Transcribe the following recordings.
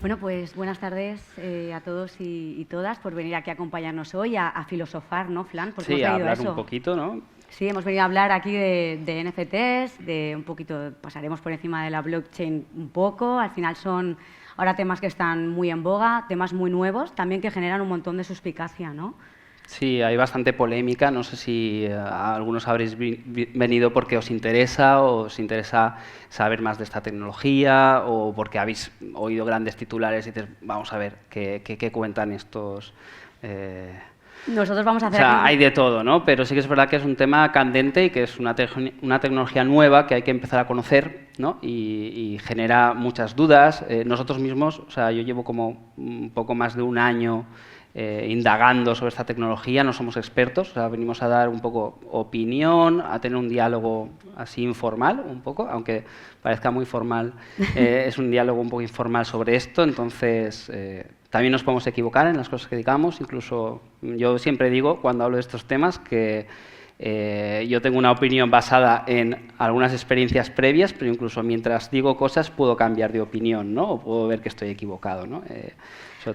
Bueno, pues buenas tardes a todos y todas por venir aquí a acompañarnos hoy a filosofar, ¿no, Flan? Porque Sí, hemos a venido a hablar un eso. poquito, ¿no? Sí, hemos venido a hablar aquí de NFTs, de un poquito, pasaremos por encima de la blockchain un poco. Al final son ahora temas que están muy en boga, temas muy nuevos, también que generan un montón de suspicacia, ¿no? Sí, hay bastante polémica. No sé si algunos habréis venido porque os interesa o os interesa saber más de esta tecnología o porque habéis oído grandes titulares y dices, vamos a ver qué cuentan estos. eh, Nosotros vamos a O hacer aquí sea, hay de todo, ¿no? Pero sí que es verdad que es un tema candente y que es una tecnología nueva que hay que empezar a conocer, ¿no? Y genera muchas dudas. Nosotros mismos, o sea, yo llevo como un poco más de un año indagando sobre esta tecnología, no somos expertos, o sea, venimos a dar un poco opinión, a tener un diálogo así informal, un poco, aunque parezca muy formal, es un diálogo un poco informal sobre esto, entonces también nos podemos equivocar en las cosas que digamos, incluso yo siempre digo cuando hablo de estos temas que yo tengo una opinión basada en algunas experiencias previas, pero incluso mientras digo cosas puedo cambiar de opinión, ¿no? O puedo ver que estoy equivocado, ¿no?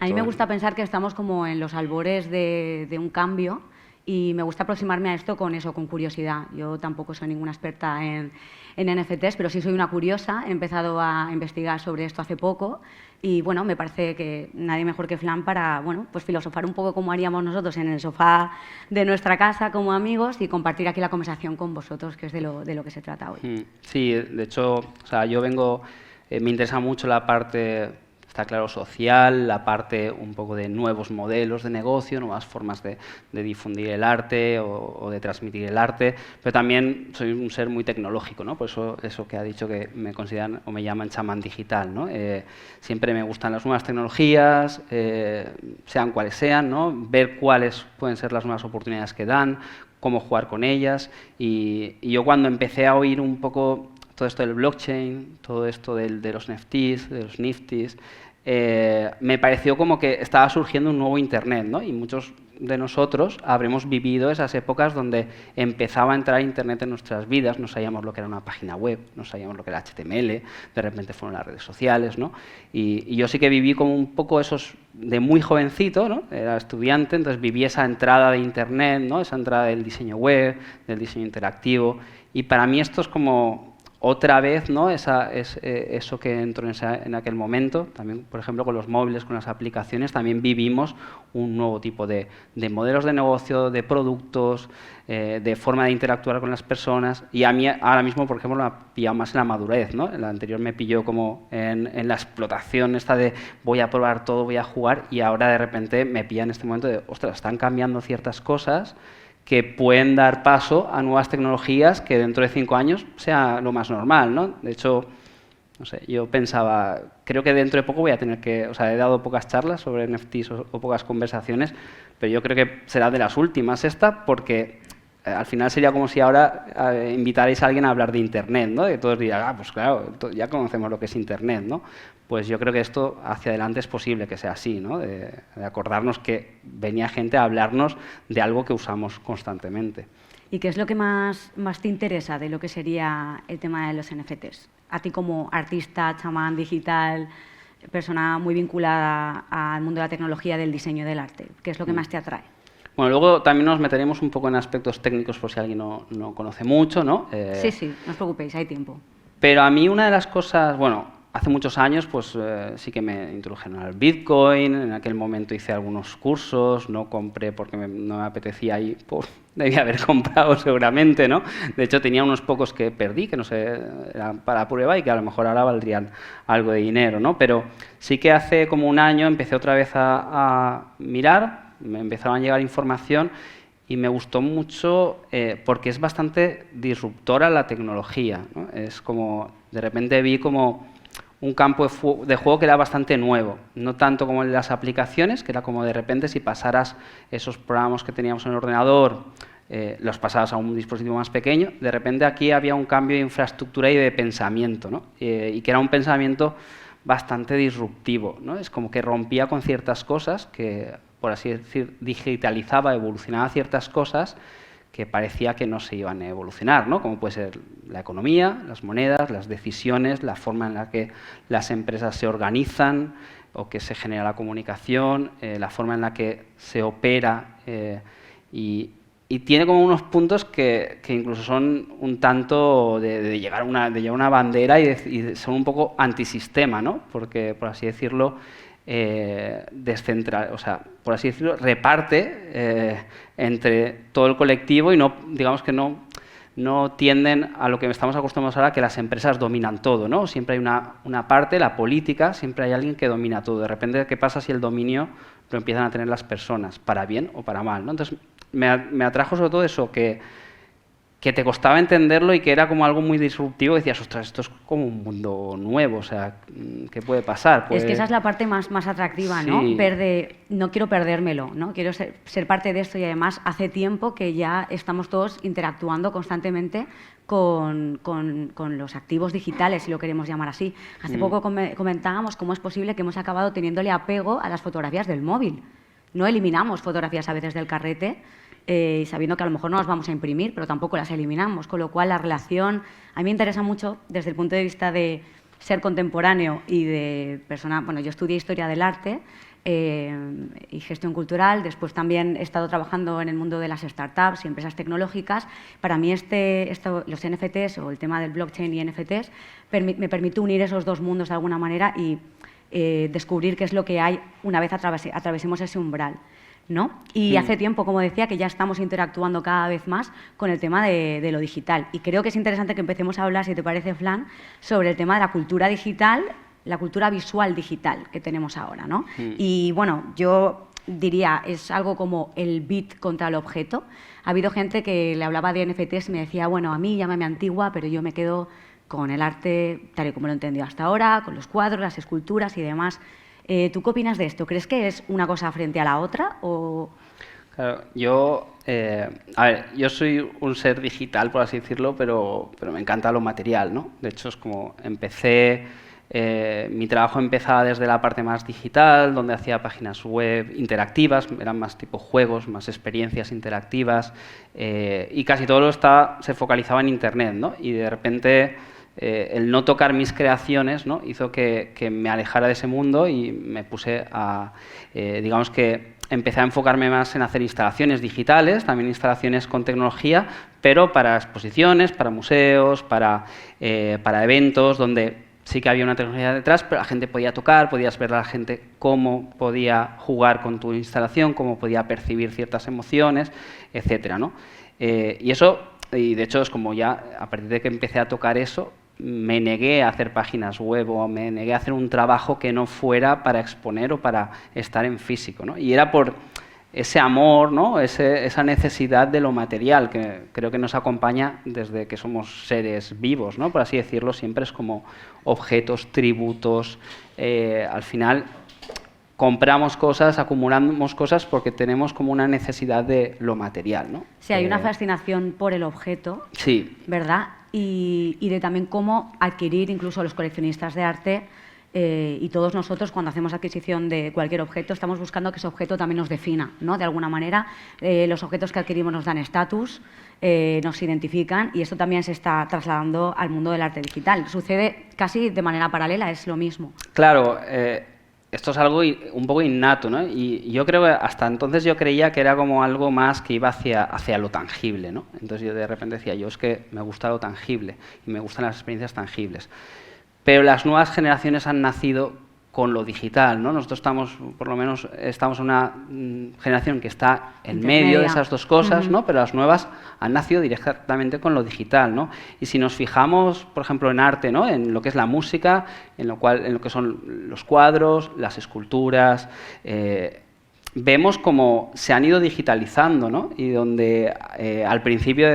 A mí me gusta pensar que estamos como en los albores de un cambio y me gusta aproximarme a esto con eso, con curiosidad. Yo tampoco soy ninguna experta en NFTs, pero sí soy una curiosa. He empezado a investigar sobre esto hace poco y bueno, me parece que nadie mejor que Flan para bueno, pues filosofar un poco como haríamos nosotros en el sofá de nuestra casa como amigos y compartir aquí la conversación con vosotros, que es de lo que se trata hoy. Sí, de hecho, o sea, yo vengo, me interesa mucho la parte, está claro, social, la parte un poco de nuevos modelos de negocio, nuevas formas de difundir el arte o de transmitir el arte, pero también soy un ser muy tecnológico, ¿no? Por eso que ha dicho que me consideran o me llaman chamán digital, ¿no? Siempre me gustan las nuevas tecnologías, sean cuales sean, ¿no? Ver cuáles pueden ser las nuevas oportunidades que dan, cómo jugar con ellas. Y yo cuando empecé a oír un poco todo esto del blockchain, todo esto de los NFTs, de los Niftis, me pareció como que estaba surgiendo un nuevo Internet, ¿no? Y muchos de nosotros habremos vivido esas épocas donde empezaba a entrar Internet en nuestras vidas, no sabíamos lo que era una página web, no sabíamos lo que era HTML, de repente fueron las redes sociales, ¿no? Y yo sí que viví como un poco esos, de muy jovencito, ¿no? Era estudiante, entonces viví esa entrada de Internet, ¿no? Esa entrada del diseño web, del diseño interactivo, y para mí esto es como otra vez, ¿no? Eso que entró en aquel momento, también, por ejemplo, con los móviles, con las aplicaciones, también vivimos un nuevo tipo de modelos de negocio, de productos, de forma de interactuar con las personas. Y a mí ahora mismo, por ejemplo, me ha pillado más en la madurez, ¿no? En la anterior me pilló como en la explotación esta de voy a probar todo, voy a jugar, y ahora de repente me pilla en este momento de, ostras, están cambiando ciertas cosas que pueden dar paso a nuevas tecnologías que dentro de 5 años sea lo más normal, ¿no? De hecho, no sé, yo pensaba, creo que dentro de poco voy a tener que, o sea, he dado pocas charlas sobre NFTs o pocas conversaciones, pero yo creo que será de las últimas esta, porque al final sería como si ahora invitarais a alguien a hablar de Internet, ¿no? Y todos dirían, ah, pues claro, ya conocemos lo que es Internet, ¿no? Pues yo creo que esto hacia adelante es posible que sea así, ¿no? De acordarnos que venía gente a hablarnos de algo que usamos constantemente. ¿Y qué es lo que más te interesa de lo que sería el tema de los NFTs? A ti como artista, chamán digital, persona muy vinculada al mundo de la tecnología, del diseño del arte, ¿qué es lo que más te atrae? Bueno, luego también nos meteremos un poco en aspectos técnicos por si alguien no conoce mucho, ¿no? Sí, no os preocupéis, hay tiempo. Pero a mí una de las cosas, bueno, hace muchos años pues sí que me introdujeron al Bitcoin, en aquel momento hice algunos cursos, no compré porque no me apetecía y pues, debía haber comprado seguramente, ¿no? De hecho tenía unos pocos que perdí, que no sé, eran para prueba y que a lo mejor ahora valdrían algo de dinero, ¿no? Pero sí que hace como un año empecé otra vez a mirar, me empezaron a llegar información y me gustó mucho porque es bastante disruptora la tecnología, ¿no? Es como, de repente vi como un campo de juego que era bastante nuevo, no tanto como en las aplicaciones, que era como de repente si pasaras esos programas que teníamos en el ordenador, los pasabas a un dispositivo más pequeño, de repente aquí había un cambio de infraestructura y de pensamiento, ¿no? Y que era un pensamiento bastante disruptivo, ¿no? Es como que rompía con ciertas cosas que, por así decir, digitalizaba, evolucionaba ciertas cosas que parecía que no se iban a evolucionar, ¿no? Como puede ser la economía, las monedas, las decisiones, la forma en la que las empresas se organizan, o que se genera la comunicación, la forma en la que se opera y tiene como unos puntos que incluso son un tanto de llegar una bandera y son un poco antisistema, ¿no? Porque, por así decirlo, o sea, por así decirlo, reparte entre todo el colectivo y no, digamos que no tienden a lo que estamos acostumbrados ahora, que las empresas dominan todo, ¿no? Siempre hay una parte, la política, siempre hay alguien que domina todo. De repente, ¿qué pasa si el dominio lo empiezan a tener las personas, para bien o para mal, ¿no? Entonces, me atrajo sobre todo eso, que te costaba entenderlo y que era como algo muy disruptivo. Decías, ostras, esto es como un mundo nuevo, o sea, ¿qué puede pasar? Es que esa es la parte más atractiva, sí. ¿no? No quiero perdérmelo, ¿no? Quiero ser parte de esto y además hace tiempo que ya estamos todos interactuando constantemente con los activos digitales, si lo queremos llamar así. Hace poco comentábamos cómo es posible que hemos acabado teniéndole apego a las fotografías del móvil. No eliminamos fotografías a veces del carrete, sabiendo que a lo mejor no las vamos a imprimir, pero tampoco las eliminamos, con lo cual la relación a mí me interesa mucho desde el punto de vista de ser contemporáneo y de persona. Bueno, yo estudié Historia del Arte y Gestión Cultural, después también he estado trabajando en el mundo de las startups y empresas tecnológicas. Para mí los NFTs o el tema del blockchain y NFTs me permite unir esos dos mundos de alguna manera y descubrir qué es lo que hay una vez atravesemos ese umbral, ¿no? Y hace tiempo, como decía, que ya estamos interactuando cada vez más con el tema de lo digital. Y creo que es interesante que empecemos a hablar, si te parece, Flan, sobre el tema de la cultura digital, la cultura visual digital que tenemos ahora, ¿no? Y bueno, yo diría, es algo como el bit contra el objeto. Ha habido gente que le hablaba de NFTs y me decía, bueno, a mí llámame antigua, pero yo me quedo con el arte tal y como lo he entendido hasta ahora, con los cuadros, las esculturas y demás. ¿Tú qué opinas de esto? ¿Crees que es una cosa frente a la otra? O... Claro, yo soy un ser digital, por así decirlo, pero me encanta lo material, ¿no? De hecho, es como mi trabajo empezaba desde la parte más digital, donde hacía páginas web interactivas, eran más tipo juegos, más experiencias interactivas, y casi todo se focalizaba en Internet, ¿no? Y de repente el no tocar mis creaciones, ¿no? Hizo que me alejara de ese mundo y me puse digamos que empecé a enfocarme más en hacer instalaciones digitales, también instalaciones con tecnología, pero para exposiciones, para museos, para eventos, donde sí que había una tecnología detrás, pero la gente podía tocar, podías ver a la gente cómo podía jugar con tu instalación, cómo podía percibir ciertas emociones, etcétera, ¿no? Y de hecho es como ya, a partir de que empecé a tocar eso, me negué a hacer páginas web o me negué a hacer un trabajo que no fuera para exponer o para estar en físico, ¿no? Y era por ese amor, ¿no? Esa necesidad de lo material que creo que nos acompaña desde que somos seres vivos, ¿no? Por así decirlo, siempre es como objetos, tributos. Al final compramos cosas, acumulamos cosas porque tenemos como una necesidad de lo material, ¿no? Sí, hay una fascinación por el objeto, sí, ¿verdad? Y de también cómo adquirir, incluso los coleccionistas de arte y todos nosotros, cuando hacemos adquisición de cualquier objeto, estamos buscando que ese objeto también nos defina, ¿no? De alguna manera, los objetos que adquirimos nos dan estatus, nos identifican, y esto también se está trasladando al mundo del arte digital. Sucede casi de manera paralela, es lo mismo. Claro, esto es algo un poco innato, ¿no? Y yo creo que hasta entonces yo creía que era como algo más que iba hacia lo tangible, ¿no? Entonces yo de repente decía, yo es que me gusta lo tangible y me gustan las experiencias tangibles. Pero las nuevas generaciones han nacido con lo digital, ¿no? Nosotros por lo menos, estamos en una generación que está en medio de esas dos cosas, ¿no? Pero las nuevas han nacido directamente con lo digital, ¿no? Y si nos fijamos, por ejemplo, en arte, ¿no? En lo que es la música, en lo que son los cuadros, las esculturas, vemos cómo se han ido digitalizando, ¿no? Y donde al principio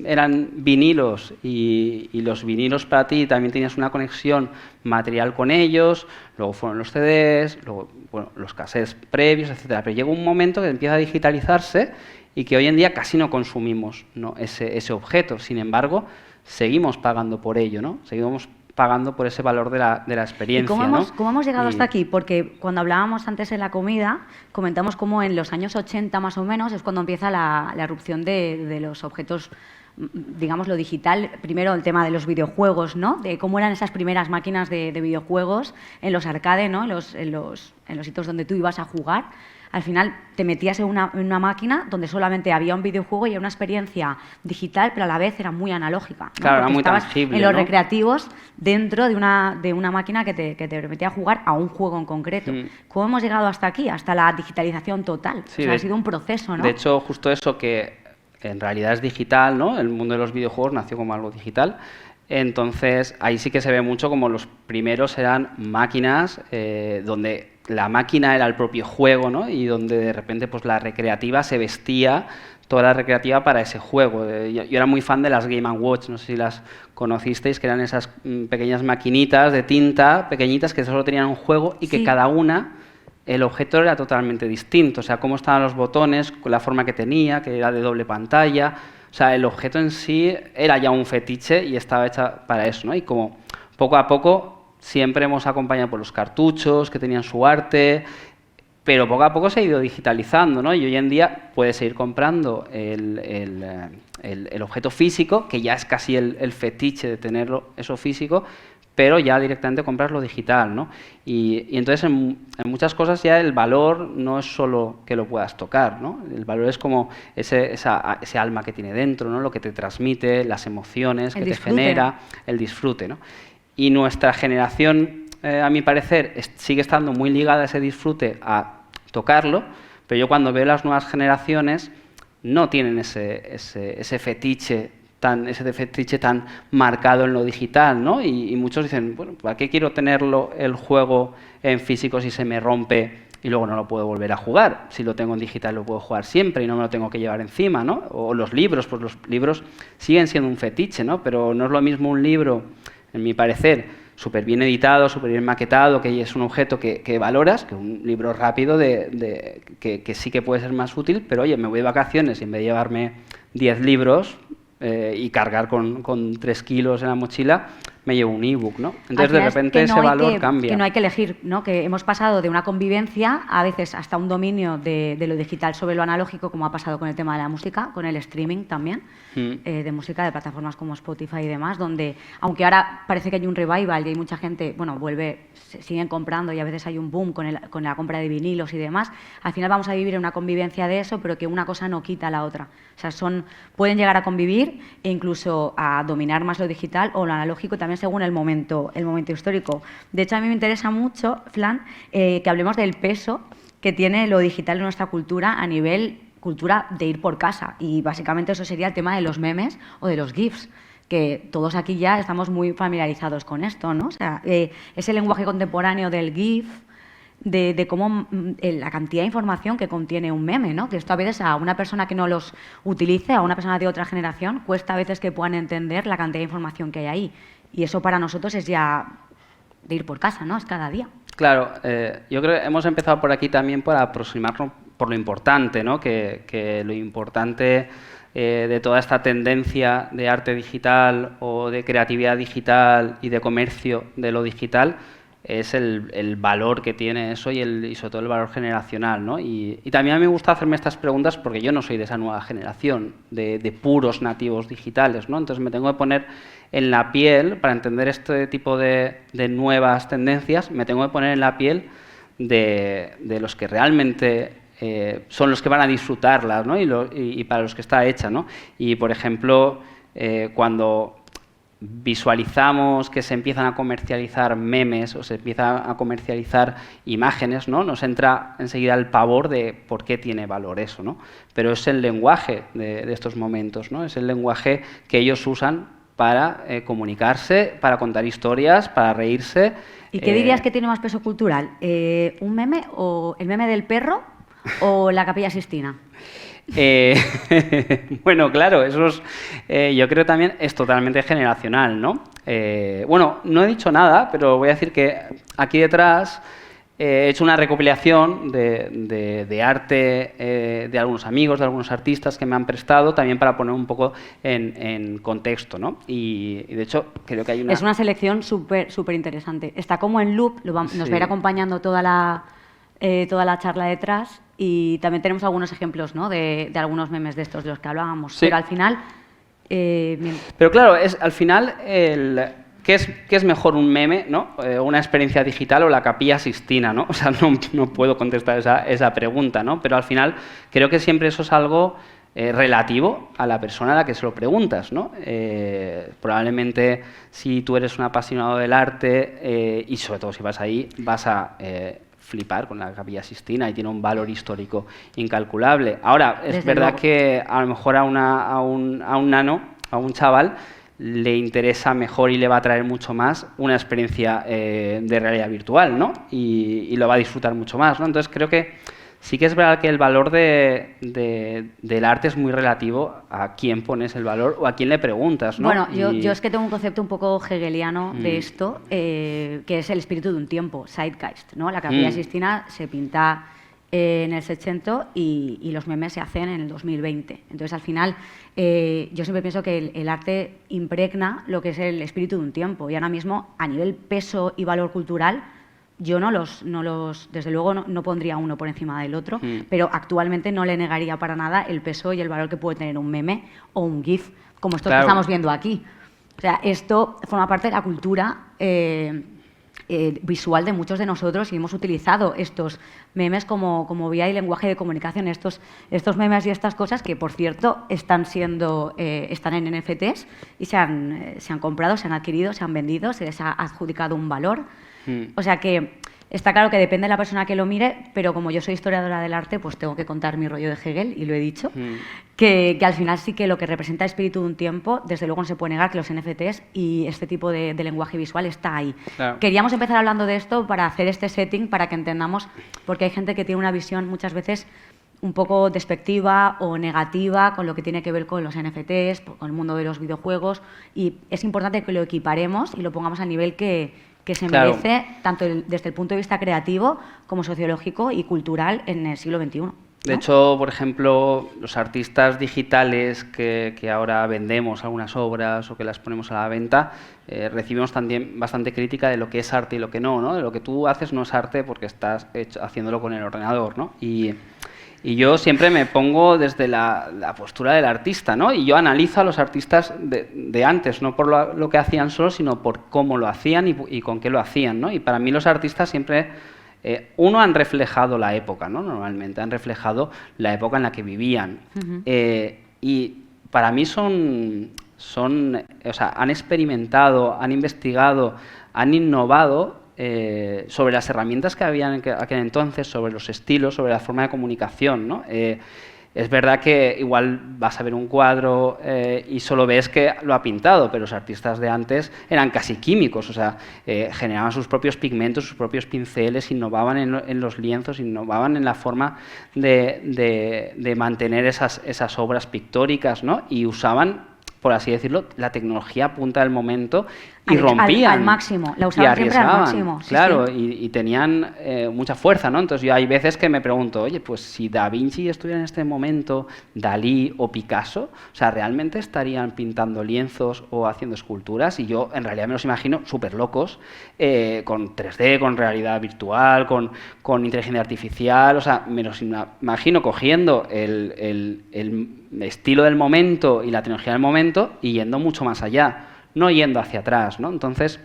eran vinilos y los vinilos para ti también tenías una conexión material con ellos, luego fueron los CDs, luego los cassettes previos, etcétera. Pero llega un momento que empieza a digitalizarse y que hoy en día casi no consumimos, ¿no? ese objeto. Sin embargo, seguimos pagando por ello, ¿no? Seguimos pagando por ese valor de la experiencia. ¿Y cómo hemos llegado hasta aquí? Porque cuando hablábamos antes en la comida, comentamos cómo en los años 80 más o menos es cuando empieza la erupción de los objetos digamos, lo digital. Primero el tema de los videojuegos, ¿no? De cómo eran esas primeras máquinas de videojuegos en los arcades, ¿no? En los sitios donde tú ibas a jugar. Al final te metías en una máquina donde solamente había un videojuego y era una experiencia digital, pero a la vez era muy analógica, ¿no? Claro, era Porque muy estabas tangible, en los ¿no? recreativos dentro de una máquina que te permitía jugar a un juego en concreto. ¿Cómo hemos llegado hasta aquí? Hasta la digitalización total. Sí, O sea, ha sido un proceso, ¿no? De hecho, justo eso que en realidad es digital, ¿no? El mundo de los videojuegos nació como algo digital. Entonces, ahí sí que se ve mucho como los primeros eran máquinas donde la máquina era el propio juego, ¿no? Y donde de repente pues la recreativa se vestía, toda la recreativa para ese juego. Yo era muy fan de las Game & Watch, no sé si las conocisteis, que eran esas pequeñas maquinitas de tinta, pequeñitas, que solo tenían un juego y que Sí. cada una, el objeto era totalmente distinto. O sea, cómo estaban los botones, con la forma que tenía, que era de doble pantalla. O sea, el objeto en sí era ya un fetiche y estaba hecha para eso, ¿no? Y como poco a poco siempre hemos acompañado por los cartuchos que tenían su arte, pero poco a poco se ha ido digitalizando, ¿no? Y hoy en día puedes seguir comprando el objeto físico, que ya es casi el fetiche de tenerlo, eso físico, pero ya directamente compras lo digital, ¿no? Y entonces en muchas cosas ya el valor no es solo que lo puedas tocar, ¿no? El valor es como ese alma que tiene dentro, ¿no? Lo que te transmite, las emociones que te genera, el disfrute, ¿no? Y nuestra generación, a mi parecer, sigue estando muy ligada a ese disfrute, a tocarlo, pero yo cuando veo las nuevas generaciones no tienen ese fetiche tan marcado en lo digital, ¿no? Y muchos dicen, bueno, ¿para qué quiero tenerlo el juego en físico si se me rompe y luego no lo puedo volver a jugar? Si lo tengo en digital lo puedo jugar siempre y no me lo tengo que llevar encima, ¿no? O los libros, pues los libros siguen siendo un fetiche, ¿no? Pero no es lo mismo un libro, en mi parecer, súper bien editado, súper bien maquetado, que es un objeto que valoras, que un libro rápido que sí que puede ser más útil, pero oye, me voy de vacaciones y en vez de llevarme 10 libros y cargar con 3 kilos en la mochila, me llevo un ebook, ¿no? Entonces, de repente, ese valor cambia. Que no hay que elegir, ¿no? Que hemos pasado de una convivencia a veces hasta un dominio de lo digital sobre lo analógico, como ha pasado con el tema de la música, con el streaming también, de música, de plataformas como Spotify y demás, donde, aunque ahora parece que hay un revival y hay mucha gente, bueno, siguen comprando y a veces hay un boom con la compra de vinilos y demás, al final vamos a vivir en una convivencia de eso, pero que una cosa no quita a la otra. O sea, pueden llegar a convivir e incluso a dominar más lo digital o lo analógico también según el momento histórico. De hecho, a mí me interesa mucho, Flan, que hablemos del peso que tiene lo digital en nuestra cultura a nivel cultura de ir por casa. Y básicamente eso sería el tema de los memes o de los GIFs, que todos aquí ya estamos muy familiarizados con esto, ¿no? O sea, ese lenguaje contemporáneo del GIF, de cómo la cantidad de información que contiene un meme, ¿no? Que esto a veces a una persona que no los utilice, a una persona de otra generación, cuesta a veces que puedan entender la cantidad de información que hay ahí. Y eso para nosotros es ya de ir por casa, ¿no? Es cada día. Claro, yo creo que hemos empezado por aquí también para aproximarnos por lo importante, ¿no? Que lo importante de toda esta tendencia de arte digital o de creatividad digital y de comercio de lo digital es el valor que tiene eso y sobre todo el valor generacional, ¿no? Y también a mí me gusta hacerme estas preguntas porque yo no soy de esa nueva generación de puros nativos digitales, ¿no? Entonces me tengo que poner en la piel, para entender este tipo de nuevas tendencias, me tengo que poner en la piel de los que realmente son los que van a disfrutarlas, ¿no? Y para los que está hecha, ¿no? Y, por ejemplo, cuando visualizamos que se empiezan a comercializar memes o se empiezan a comercializar imágenes, ¿no? Nos entra enseguida el pavor de por qué tiene valor eso, ¿no? Pero es el lenguaje de estos momentos, ¿no? Es el lenguaje que ellos usan para comunicarse, para contar historias, para reírse. ¿Y qué dirías que tiene más peso cultural? ¿Un meme o el meme del perro o la Capilla Sixtina? Bueno, claro, yo creo también es totalmente generacional, ¿no? Bueno, no he dicho nada, pero voy a decir que aquí detrás he hecho una recopilación de arte de algunos amigos, de algunos artistas que me han prestado, también para poner un poco en contexto, ¿no? Y de hecho, creo que hay una... Es una selección súper interesante. Está como en loop, nos va a ir acompañando toda la charla detrás y también tenemos algunos ejemplos, ¿no? de algunos memes de estos de los que hablábamos. Sí. Pero al final Pero claro, al final, ¿qué es mejor, un meme, ¿no? Una experiencia digital o la Capilla Sixtina, ¿no? O sea, no puedo contestar esa pregunta, ¿no? Pero al final creo que siempre eso es algo relativo a la persona a la que se lo preguntas, ¿no? Probablemente si tú eres un apasionado del arte y sobre todo si vas ahí, vas a flipar con la Capilla Sixtina y tiene un valor histórico incalculable. Ahora, es verdad que a lo mejor a un nano, a un chaval, le interesa mejor y le va a traer mucho más una experiencia de realidad virtual, ¿no? Y lo va a disfrutar mucho más, ¿no? Entonces creo que sí que es verdad que el valor del arte es muy relativo a quién pones el valor o a quién le preguntas, ¿no? Bueno, yo es que tengo un concepto un poco hegeliano de esto, que es el espíritu de un tiempo, Zeitgeist, ¿no? La Capilla Sixtina se pinta en el 60 y los memes se hacen en el 2020. Entonces, al final, yo siempre pienso que el arte impregna lo que es el espíritu de un tiempo. Y ahora mismo, a nivel peso y valor cultural, yo desde luego no pondría uno por encima del otro, pero actualmente no le negaría para nada el peso y el valor que puede tener un meme o un GIF, como estos que estamos viendo aquí. O sea, esto forma parte de la cultura visual de muchos de nosotros y hemos utilizado estos memes como vía y lenguaje de comunicación. Estos memes y estas cosas que, por cierto, están en NFTs y se han comprado, se han adquirido, se han vendido, se les ha adjudicado un valor. O sea que está claro que depende de la persona que lo mire, pero como yo soy historiadora del arte, pues tengo que contar mi rollo de Hegel, y lo he dicho, que al final sí que lo que representa el espíritu de un tiempo, desde luego no se puede negar que los NFTs y este tipo de lenguaje visual está ahí. Claro. Queríamos empezar hablando de esto para hacer este setting, para que entendamos, porque hay gente que tiene una visión muchas veces un poco despectiva o negativa con lo que tiene que ver con los NFTs, con el mundo de los videojuegos, y es importante que lo equiparemos y lo pongamos al nivel que se merece, tanto desde el punto de vista creativo como sociológico y cultural en el siglo XXI. ¿no? De hecho, por ejemplo, los artistas digitales que ahora vendemos algunas obras o que las ponemos a la venta, recibimos también bastante crítica de lo que es arte y lo que no, ¿no? De lo que tú haces no es arte porque estás haciéndolo con el ordenador, ¿no? Y yo siempre me pongo desde la postura del artista, ¿no? Y yo analizo a los artistas de antes, no por lo que hacían solo, sino por cómo lo hacían y con qué lo hacían, ¿no? Y para mí los artistas siempre, han reflejado la época, ¿no? Normalmente han reflejado la época en la que vivían. Y para mí han experimentado, han investigado, han innovado sobre las herramientas que había en aquel entonces, sobre los estilos, sobre la forma de comunicación, ¿no? Es verdad que igual vas a ver un cuadro y solo ves que lo ha pintado, pero los artistas de antes eran casi químicos, o sea, generaban sus propios pigmentos, sus propios pinceles, innovaban en los lienzos, innovaban en la forma de mantener esas obras pictóricas, ¿no? Y usaban, por así decirlo, la tecnología punta del momento y rompían. Al máximo, la usaban siempre al máximo. Claro, sí. Y tenían mucha fuerza, ¿no? Entonces yo hay veces que me pregunto, oye, pues si Da Vinci estuviera en este momento, Dalí o Picasso, o sea, ¿realmente estarían pintando lienzos o haciendo esculturas? Y yo en realidad me los imagino súper locos, con 3D, con realidad virtual, con inteligencia artificial, o sea, me los imagino cogiendo el estilo del momento y la tecnología del momento y yendo mucho más allá, no yendo hacia atrás, ¿no? Entonces,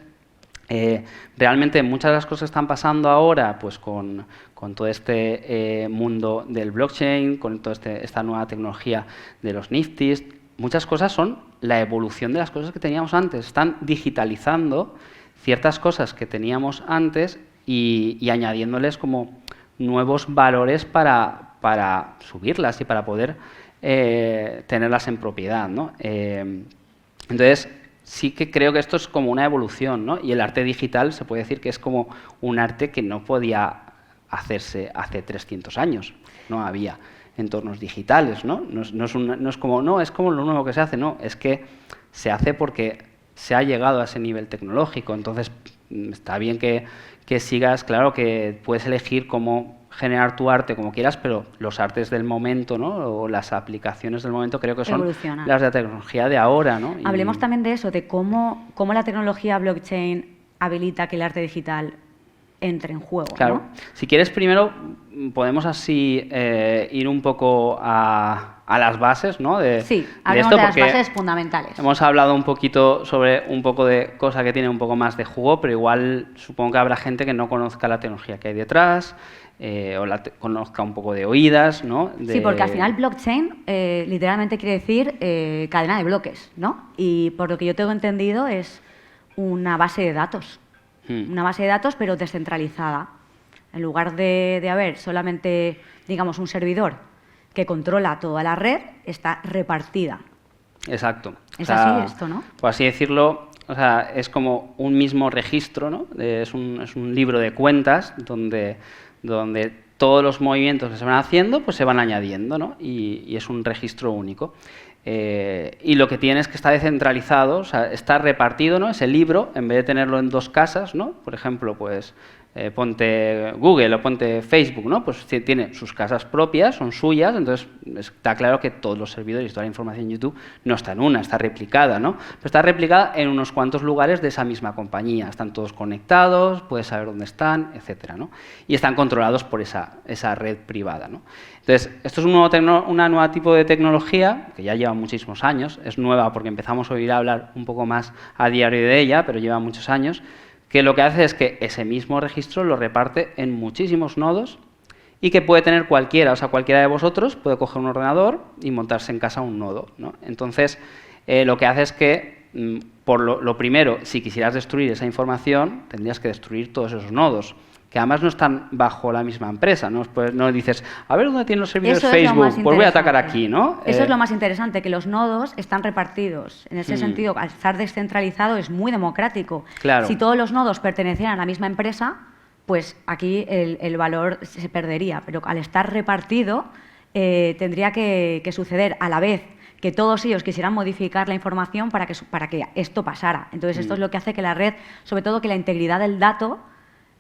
realmente muchas de las cosas que están pasando ahora, pues con todo este mundo del blockchain, con toda esta nueva tecnología de los Niftis, muchas cosas son la evolución de las cosas que teníamos antes. Están digitalizando ciertas cosas que teníamos antes y añadiéndoles como nuevos valores para subirlas y para poder tenerlas en propiedad, ¿no? Entonces, sí que creo que esto es como una evolución, ¿no? Y el arte digital se puede decir que es como un arte que no podía hacerse hace 300 años. No había entornos digitales, ¿no? Es como lo nuevo que se hace, no. Es que se hace porque se ha llegado a ese nivel tecnológico. Entonces, está bien que sigas, claro que puedes elegir cómo generar tu arte como quieras, pero los artes del momento, ¿no? O las aplicaciones del momento creo que son las de la tecnología de ahora, ¿no? Hablemos también de eso, de cómo la tecnología blockchain habilita que el arte digital entre en juego, claro. ¿no? Si quieres, primero podemos así ir un poco a a las bases, ¿no? Sí, de hablemos esto, de las porque bases fundamentales. hemos hablado un poquito sobre un poco de cosa que tiene un poco más de jugo, pero igual supongo que habrá gente que no conozca la tecnología que hay detrás, o conozca un poco de oídas, ¿no? Sí, porque al final blockchain literalmente quiere decir cadena de bloques, ¿no? Y por lo que yo tengo entendido es una base de datos. Una base de datos, pero descentralizada. En lugar de haber solamente, digamos, un servidor que controla toda la red, está repartida. Exacto. Es así esto, ¿no? Por así decirlo, o sea, es como un mismo registro, ¿no? Es un libro de cuentas donde todos los movimientos que se van haciendo pues se van añadiendo, ¿no? Y es un registro único. Y lo que tiene es que está descentralizado, o sea, está repartido, ¿no? Ese libro, en vez de tenerlo en dos casas, ¿no? Por ejemplo, pues ponte Google o ponte Facebook, ¿no? Pues tiene sus casas propias, son suyas, entonces está claro que todos los servidores y toda la información en YouTube no está en una, está replicada, ¿no? Pero está replicada en unos cuantos lugares de esa misma compañía, están todos conectados, puedes saber dónde están, etcétera, ¿no? Y están controlados por esa red privada, ¿no? Entonces, esto es una nueva tipo de tecnología que ya lleva muchísimos años, es nueva porque empezamos a oír hablar un poco más a diario de ella, pero lleva muchos años, que lo que hace es que ese mismo registro lo reparte en muchísimos nodos y que puede tener cualquiera, o sea, cualquiera de vosotros puede coger un ordenador y montarse en casa un nodo, ¿no? Entonces, lo que hace es que, por lo primero, si quisieras destruir esa información, tendrías que destruir todos esos nodos, que además no están bajo la misma empresa, ¿no? Pues no dices, a ver dónde tienen los servidores Facebook, pues voy a atacar aquí, ¿no? Eso es lo más interesante, que los nodos están repartidos. En ese sentido, al estar descentralizado es muy democrático. Claro. Si todos los nodos pertenecieran a la misma empresa, pues aquí el valor se perdería. Pero al estar repartido, tendría que suceder a la vez que todos ellos quisieran modificar la información para que esto pasara. Entonces, esto es lo que hace que la red, sobre todo que la integridad del dato,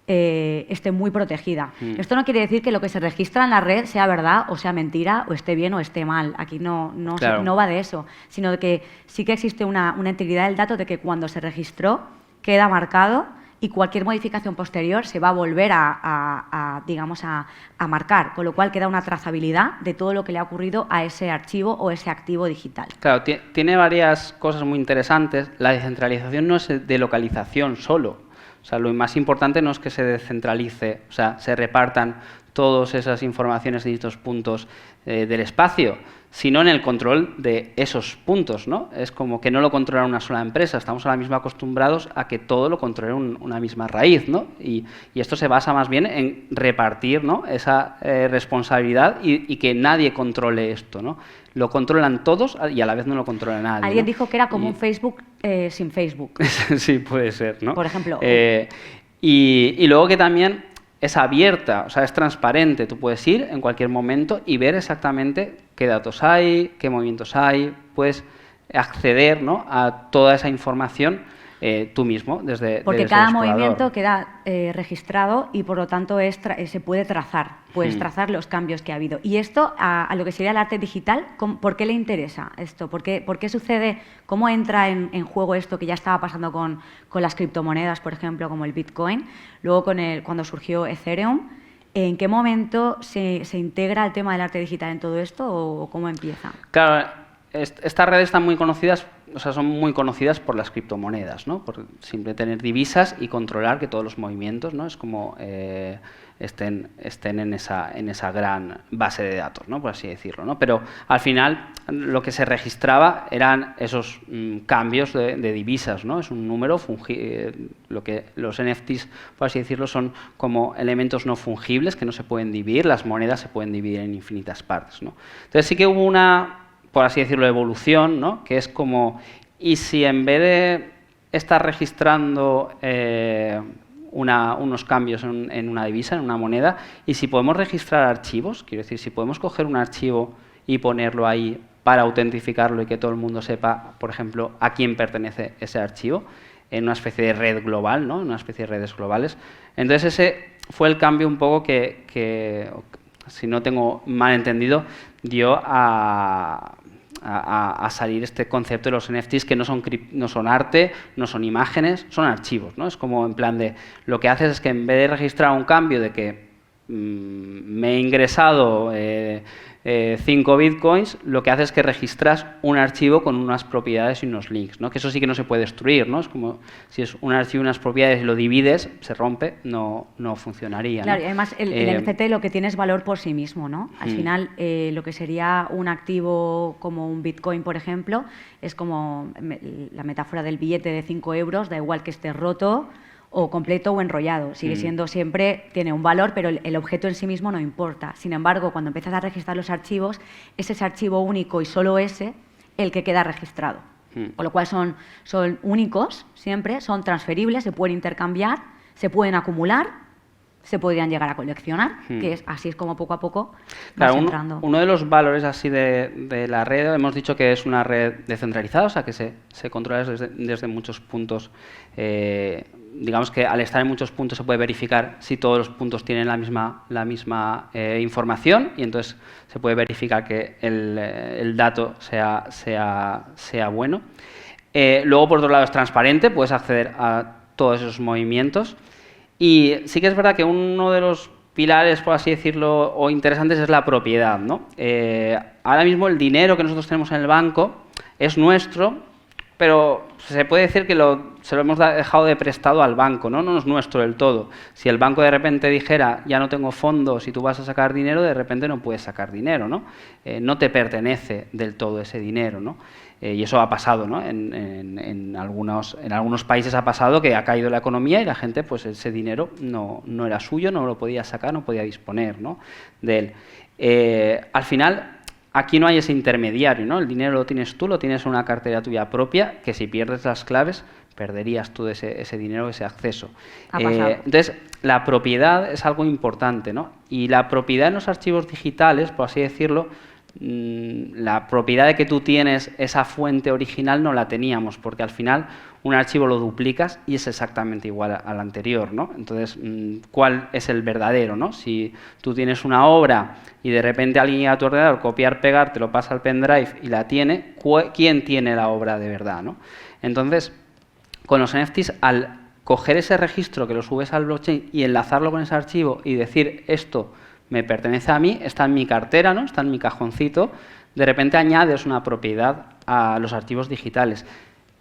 esté muy protegida. Esto no quiere decir que lo que se registra en la red sea verdad o sea mentira o esté bien o esté mal. Aquí no va de eso, sino de que sí que existe una integridad del dato de que cuando se registró queda marcado y cualquier modificación posterior se va a volver digamos, a marcar, con lo cual queda una trazabilidad de todo lo que le ha ocurrido a ese archivo o ese activo digital. Claro, tiene varias cosas muy interesantes. La descentralización no es de localización solo. O sea, lo más importante no es que se descentralice, o sea, se repartan todas esas informaciones en distintos puntos del espacio, sino en el control de esos puntos, ¿no? Es como que no lo controla una sola empresa, estamos ahora mismo acostumbrados a que todo lo controle una misma raíz, ¿no? Y esto se basa más bien en repartir, ¿no? Esa responsabilidad y que nadie controle esto, ¿no? Lo controlan todos y a la vez no lo controla nadie. Alguien ¿no? dijo que era como un Facebook sin Facebook. Sí, puede ser, ¿no? Por ejemplo. Y luego que también es abierta, o sea, es transparente. Tú puedes ir en cualquier momento y ver exactamente qué datos hay, qué movimientos hay. Puedes acceder, ¿no? a toda esa información tú mismo, porque cada movimiento queda registrado y por lo tanto se puede trazar, puedes trazar los cambios que ha habido. Y esto, a lo que sería el arte digital, ¿por qué le interesa esto? ¿Por qué sucede? ¿Cómo entra en juego esto que ya estaba pasando con las criptomonedas, por ejemplo, como el Bitcoin? Luego cuando surgió Ethereum, ¿en qué momento se integra el tema del arte digital en todo esto o cómo empieza? Claro, estas redes están muy conocidas, o sea, son muy conocidas por las criptomonedas, ¿no? Por siempre tener divisas y controlar que todos los movimientos, ¿no? Es como estén en esa gran base de datos, ¿no? Por así decirlo, ¿no? Pero al final lo que se registraba eran esos cambios de divisas, ¿no? Es un número lo que los NFTs, por así decirlo, son como elementos no fungibles que no se pueden dividir. Las monedas se pueden dividir en infinitas partes, ¿no? Entonces sí que hubo una, por así decirlo, evolución, ¿no? Que es como, ¿y si en vez de estar registrando unos cambios en una divisa, en una moneda, y si podemos registrar archivos? Quiero decir, si podemos coger un archivo y ponerlo ahí para autentificarlo y que todo el mundo sepa, por ejemplo, a quién pertenece ese archivo, en una especie de red global, ¿no? En una especie de redes globales. Entonces ese fue el cambio un poco que si no tengo mal entendido, dio a salir este concepto de los NFTs, que no son arte, no son imágenes, son archivos, ¿no? Es como en plan de, lo que haces es que en vez de registrar un cambio de que me he ingresado 5 bitcoins, lo que hace es que registras un archivo con unas propiedades y unos links, ¿no? Que eso sí que no se puede destruir, ¿no? Es como si es un archivo y unas propiedades y lo divides, se rompe, no funcionaría, Claro, ¿no? y además el NFT lo que tiene es valor por sí mismo, ¿no? Al final, lo que sería un activo como un bitcoin, por ejemplo, es como la metáfora del billete de 5 euros, da igual que esté roto o completo o enrollado. Sigue siendo siempre, tiene un valor, pero el objeto en sí mismo no importa. Sin embargo, cuando empiezas a registrar los archivos, es ese archivo único y solo ese el que queda registrado. Con lo cual son únicos siempre, son transferibles, se pueden intercambiar, se pueden acumular, se podrían llegar a coleccionar, que así es como poco a poco vas entrando. Uno de los valores así de la red, hemos dicho que es una red descentralizada, o sea que se controla desde muchos puntos. Digamos que al estar en muchos puntos se puede verificar si todos los puntos tienen la misma información y entonces se puede verificar que el dato sea bueno. Luego, por otro lado, es transparente, puedes acceder a todos esos movimientos. Y sí que es verdad que uno de los pilares, por así decirlo, o interesantes es la propiedad, ¿no? Ahora mismo el dinero que nosotros tenemos en el banco es nuestro, pero se puede decir que se lo hemos dejado de prestado al banco, ¿no? No es nuestro del todo. Si el banco de repente dijera, ya no tengo fondos y tú vas a sacar dinero, de repente no puedes sacar dinero, ¿no? No te pertenece del todo ese dinero, ¿no? Y eso ha pasado, ¿no? En algunos países ha pasado que ha caído la economía y la gente, pues ese dinero no era suyo, no lo podía sacar, no podía disponer, ¿no? de él. Al final, aquí no hay ese intermediario, ¿no? El dinero lo tienes tú, lo tienes en una cartera tuya propia, que si pierdes las claves, perderías tú ese dinero, ese acceso. Entonces, la propiedad es algo importante, ¿no? Y la propiedad en los archivos digitales, por así decirlo, la propiedad de que tú tienes esa fuente original no la teníamos, porque al final un archivo lo duplicas y es exactamente igual al anterior, ¿no? Entonces, ¿cuál es el verdadero, ¿no? Si tú tienes una obra y de repente alguien llega a tu ordenador, copiar, pegar, te lo pasa al pendrive y la tiene, ¿quién tiene la obra de verdad, ¿no? Entonces, con los NFTs, al coger ese registro que lo subes al blockchain y enlazarlo con ese archivo y decir esto me pertenece a mí, está en mi cartera, ¿no? Está en mi cajoncito, de repente añades una propiedad a los archivos digitales,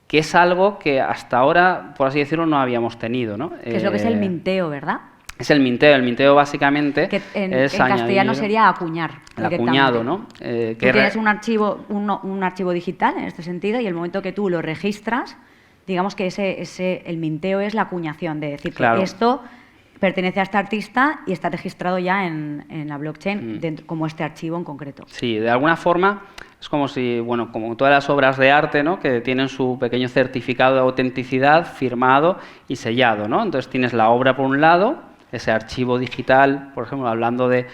que es algo que hasta ahora, por así decirlo, no habíamos tenido, ¿no? Que es lo que es el minteo, ¿verdad? Es el minteo básicamente que en castellano sería acuñar. El acuñado, ¿no? Tú tienes un archivo digital en este sentido y el momento que tú lo registras, digamos que el minteo es la acuñación, de decir que esto pertenece a este artista y está registrado ya en la blockchain como este archivo en concreto. Sí, de alguna forma es como si, bueno, como todas las obras de arte, ¿no? Que tienen su pequeño certificado de autenticidad firmado y sellado, ¿no? Entonces tienes la obra por un lado, ese archivo digital, por ejemplo, hablando de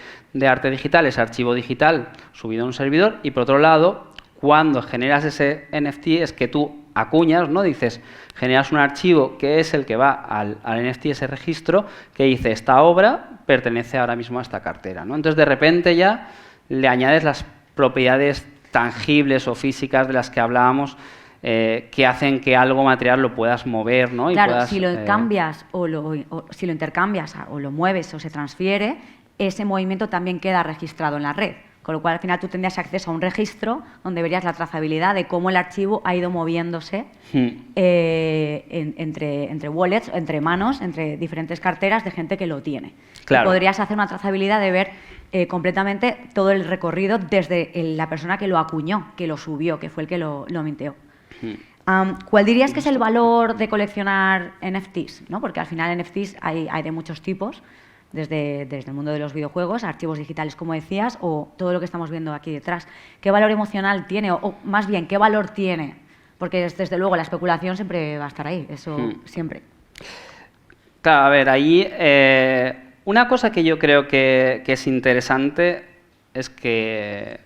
arte digital, ese archivo digital subido a un servidor, y por otro lado, cuando generas ese NFT es que tú acuñas, ¿no? Dices, generas un archivo que es el que va al NFT, ese registro, que dice, esta obra pertenece ahora mismo a esta cartera, ¿no? Entonces, de repente ya le añades las propiedades tangibles o físicas de las que hablábamos, que hacen que algo material lo puedas mover, ¿no? Claro, si lo cambias si lo intercambias o lo mueves o se transfiere, ese movimiento también queda registrado en la red. Con lo cual, al final, tú tendrías acceso a un registro donde verías la trazabilidad de cómo el archivo ha ido moviéndose entre wallets, entre manos, entre diferentes carteras de gente que lo tiene. Claro. Y podrías hacer una trazabilidad de ver completamente todo el recorrido desde la persona que lo acuñó, que lo subió, que fue el que lo minteó. ¿Cuál dirías que es el valor de coleccionar NFTs? ¿No? Porque al final NFTs hay de muchos tipos. Desde el mundo de los videojuegos, archivos digitales, como decías, o todo lo que estamos viendo aquí detrás. ¿Qué valor emocional tiene? O más bien, ¿qué valor tiene? Porque desde luego la especulación siempre va a estar ahí, eso siempre. Claro, a ver, ahí una cosa que yo creo que es interesante es que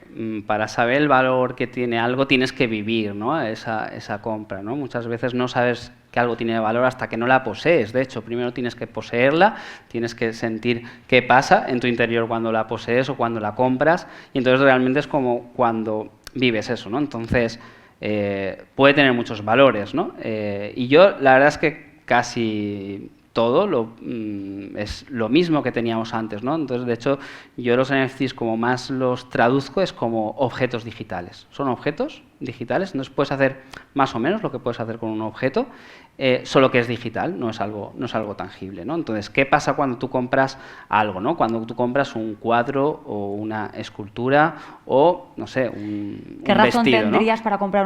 para saber el valor que tiene algo tienes que vivir, ¿no? esa compra, ¿no? Muchas veces no sabes que algo tiene valor hasta que no la posees. De hecho, primero tienes que poseerla, tienes que sentir qué pasa en tu interior cuando la posees o cuando la compras, y entonces realmente es como cuando vives eso, ¿no? Entonces, puede tener muchos valores, ¿no? Y yo, la verdad es que casi todo es lo mismo que teníamos antes, ¿no? Entonces, de hecho, yo los NFTs como más los traduzco es como objetos digitales. Son objetos digitales, entonces puedes hacer más o menos lo que puedes hacer con un objeto, solo que es digital, no es algo tangible, ¿no? Entonces, ¿qué pasa cuando tú compras algo, ¿no? Cuando tú compras un cuadro o una escultura o, no sé, un ¿Qué razón vestido, tendrías ¿no? para comprar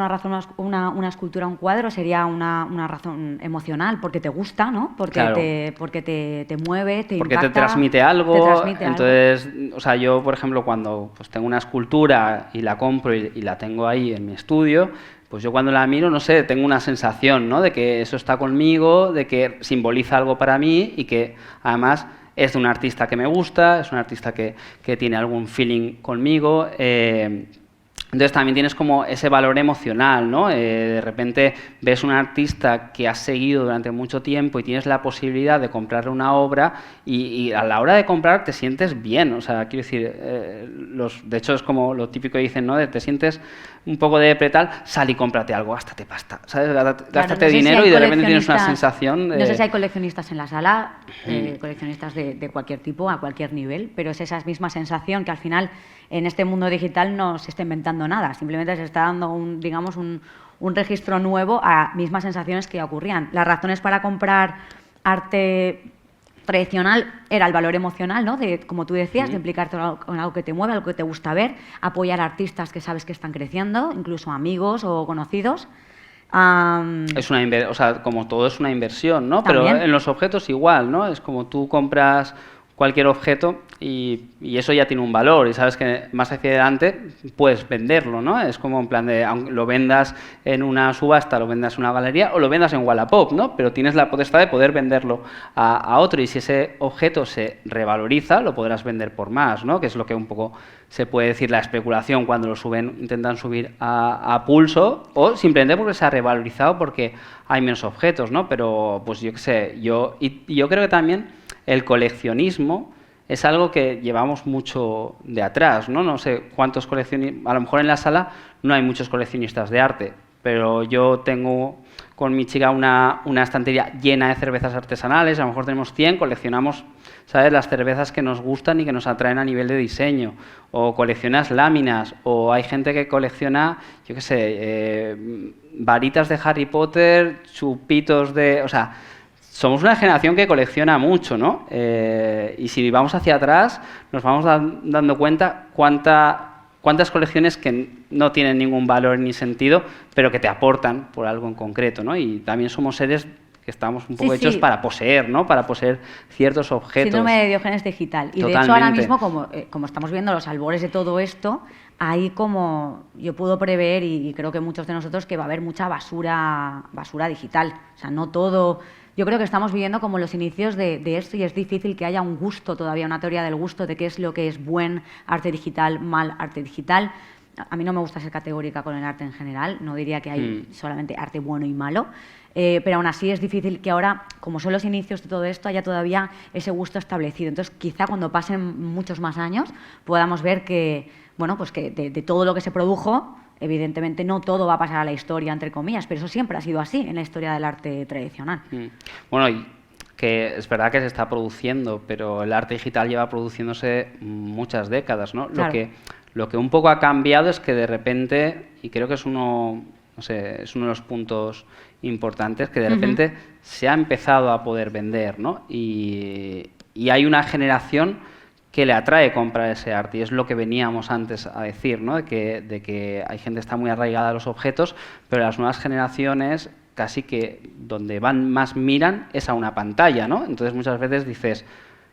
una escultura o un cuadro? Sería una razón emocional, porque te gusta, ¿no? Porque, Claro. te mueve, te Porque impacta. te transmite algo. Te transmite algo. Entonces, o sea, yo, por ejemplo, cuando pues, tengo una escultura y la compro y la tengo ahí en mi estudio, pues yo cuando la miro, no sé, tengo una sensación, ¿no? De que eso está conmigo, de que simboliza algo para mí y que además es de un artista que me gusta, es un artista que tiene algún feeling conmigo. Entonces también tienes como ese valor emocional, ¿no? De repente ves un artista que has seguido durante mucho tiempo y tienes la posibilidad de comprarle una obra y a la hora de comprar te sientes bien, o sea, quiero decir, de hecho es como lo típico que dicen, ¿no? De te sientes un poco de tal, sal y cómprate algo, gástate pasta, ¿sabes? Gástate dinero y de repente tienes una sensación de... No sé si hay coleccionistas en la sala, coleccionistas de cualquier tipo, a cualquier nivel, pero es esa misma sensación que al final en este mundo digital no se está inventando nada, simplemente se está dando un registro nuevo a mismas sensaciones que ya ocurrían. Las razones para comprar arte tradicional era el valor emocional, ¿no? De, como tú decías, de implicarte con algo que te mueve, algo que te gusta ver, apoyar a artistas que sabes que están creciendo, incluso amigos o conocidos. Es o sea, como todo es una inversión, ¿no? También. Pero en los objetos igual, ¿no? Es como tú compras cualquier objeto y eso ya tiene un valor y sabes que más hacia adelante puedes venderlo, ¿no? Es como en plan de, aunque lo vendas en una subasta, lo vendas en una galería o lo vendas en Wallapop, ¿no? Pero tienes la potestad de poder venderlo a otro y si ese objeto se revaloriza, lo podrás vender por más, ¿no? Que es lo que un poco se puede decir la especulación cuando lo suben, intentan subir a pulso o simplemente porque se ha revalorizado porque hay menos objetos, ¿no? Pero pues yo qué sé, yo creo que también el coleccionismo es algo que llevamos mucho de atrás, ¿no? No sé cuántos coleccionistas, a lo mejor en la sala no hay muchos coleccionistas de arte, pero yo tengo con mi chica una estantería llena de cervezas artesanales, a lo mejor tenemos 100, coleccionamos, ¿sabes?, las cervezas que nos gustan y que nos atraen a nivel de diseño, o coleccionas láminas, o hay gente que colecciona, yo qué sé, varitas de Harry Potter, chupitos de... o sea, somos una generación que colecciona mucho, ¿no? Y si vamos hacia atrás, nos vamos dando cuenta cuántas colecciones que no tienen ningún valor ni sentido, pero que te aportan por algo en concreto, ¿no? Y también somos seres que estamos un poco hechos para poseer, ¿no? Para poseer ciertos objetos. Síndrome de Diógenes digital. Y Totalmente. de hecho ahora mismo, como estamos viendo los albores de todo esto, hay como, yo puedo prever, y creo que muchos de nosotros, que va a haber mucha basura digital. O sea, no todo... Yo creo que estamos viviendo como los inicios de esto y es difícil que haya un gusto todavía, una teoría del gusto de qué es lo que es buen arte digital, mal arte digital. A mí no me gusta ser categórica con el arte en general, no diría que hay solamente arte bueno y malo, pero aún así es difícil que ahora, como son los inicios de todo esto, haya todavía ese gusto establecido. Entonces, quizá cuando pasen muchos más años podamos ver que, bueno, pues que de todo lo que se produjo, evidentemente no todo va a pasar a la historia, entre comillas, pero eso siempre ha sido así en la historia del arte tradicional. Bueno, y que es verdad que se está produciendo, pero el arte digital lleva produciéndose muchas décadas, ¿no? Claro. Lo que un poco ha cambiado es que de repente, y creo que es uno de los puntos importantes, que de repente se ha empezado a poder vender, ¿no? Y hay una generación que le atrae comprar ese arte, y es lo que veníamos antes a decir, ¿no? de que hay gente que está muy arraigada a los objetos, pero las nuevas generaciones casi que donde más miran es a una pantalla, ¿no? Entonces muchas veces dices,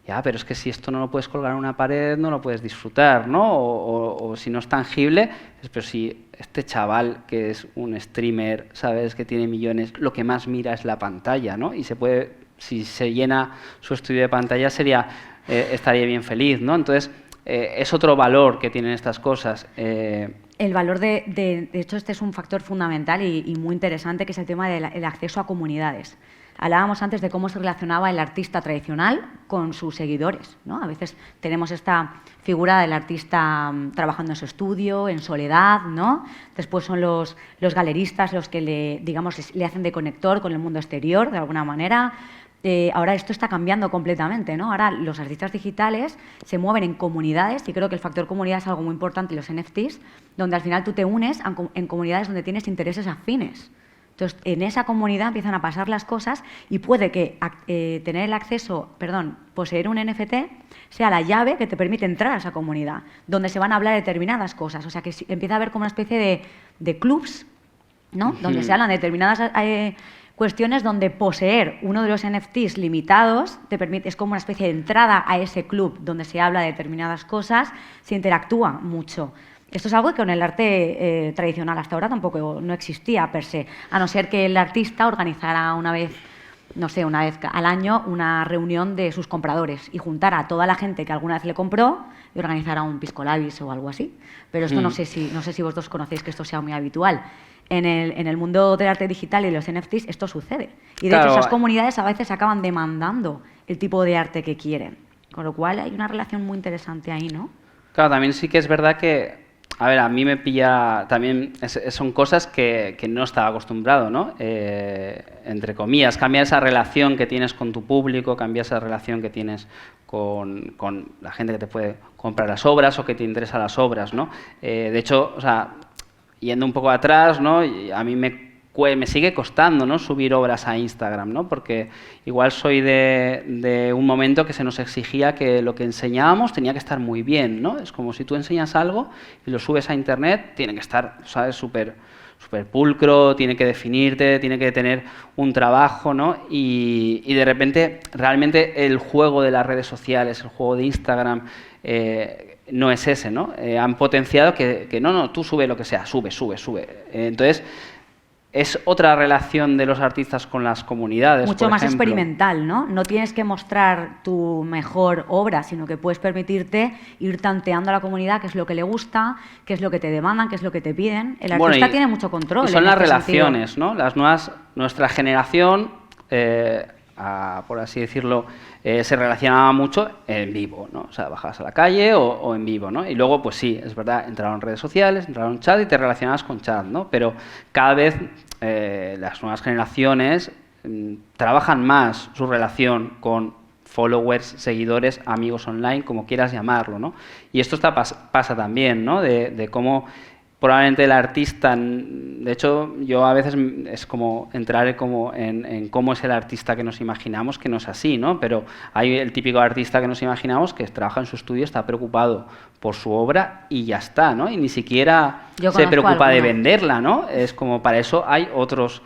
ya, pero es que si esto no lo puedes colgar en una pared, no lo puedes disfrutar, ¿no? O si no es tangible, pero si este chaval que es un streamer, ¿sabes?, que tiene millones, lo que más mira es la pantalla, ¿no? Y si se llena su estudio de pantalla estaría bien feliz, ¿no? Entonces, es otro valor que tienen estas cosas. El valor de hecho, este es un factor fundamental y muy interesante, que es el tema del acceso a comunidades. Hablábamos antes de cómo se relacionaba el artista tradicional con sus seguidores, ¿no? A veces tenemos esta figura del artista trabajando en su estudio, en soledad, ¿no? Después son los galeristas los que le hacen de conector con el mundo exterior, de alguna manera. ahora esto está cambiando completamente, ¿no? Ahora los artistas digitales se mueven en comunidades y creo que el factor comunidad es algo muy importante en los NFTs, donde al final tú te unes en comunidades donde tienes intereses afines. Entonces, en esa comunidad empiezan a pasar las cosas y puede que tener el acceso, poseer un NFT sea la llave que te permite entrar a esa comunidad, donde se van a hablar determinadas cosas. O sea, que empieza a haber como una especie de clubs, ¿no? Donde se hablan de determinadas cuestiones donde poseer uno de los NFTs limitados te permite, es como una especie de entrada a ese club donde se habla de determinadas cosas, se interactúa mucho. Esto es algo que con el arte tradicional hasta ahora tampoco no existía per se, a no ser que el artista organizara una vez al año una reunión de sus compradores y juntara a toda la gente que alguna vez le compró y organizara un pisco labis o algo así. Pero esto no sé si vosotros conocéis que esto sea muy habitual. En el mundo del arte digital y de los NFTs esto sucede. Y de hecho esas comunidades a veces acaban demandando el tipo de arte que quieren. Con lo cual hay una relación muy interesante ahí, ¿no? Claro, también sí que es verdad que, a ver, a mí me pilla también, son cosas que no estaba acostumbrado, ¿no? Entre comillas, cambia esa relación que tienes con tu público, cambia esa relación que tienes con la gente que te puede comprar las obras o que te interesa las obras, ¿no? De hecho, o sea, yendo un poco atrás, ¿no? Y a mí me sigue costando, ¿no? Subir obras a Instagram, ¿no? Porque igual soy de un momento que se nos exigía que lo que enseñábamos tenía que estar muy bien, ¿no? Es como si tú enseñas algo y lo subes a Internet, tiene que estar, ¿sabes?, súper pulcro, tiene que definirte, tiene que tener un trabajo, ¿no? Y de repente, realmente el juego de las redes sociales, el juego de Instagram, no es ese, ¿no? Han potenciado que no, tú sube lo que sea, sube. Entonces, es otra relación de los artistas con las comunidades. Mucho más experimental, ¿no? No tienes que mostrar tu mejor obra, sino que puedes permitirte ir tanteando a la comunidad qué es lo que le gusta, qué es lo que te demandan, qué es lo que te piden. El artista tiene mucho control. Y son las relaciones, ¿no? Nuestra generación, por así decirlo, se relacionaba mucho en vivo, ¿no? O sea, bajabas a la calle o en vivo, ¿no? Y luego, pues sí, es verdad, entraron redes sociales, entraron chat y te relacionabas con chat, ¿no? Pero cada vez las nuevas generaciones trabajan más su relación con followers, seguidores, amigos online, como quieras llamarlo, ¿no? Y esto pasa también, ¿no? De cómo probablemente el artista, de hecho, yo a veces es como entrar como en cómo es el artista que nos imaginamos, que no es así, ¿no? Pero hay el típico artista que nos imaginamos que trabaja en su estudio, está preocupado por su obra y ya está, ¿no? Y ni siquiera se preocupa de venderla, ¿no? Es como para eso hay otros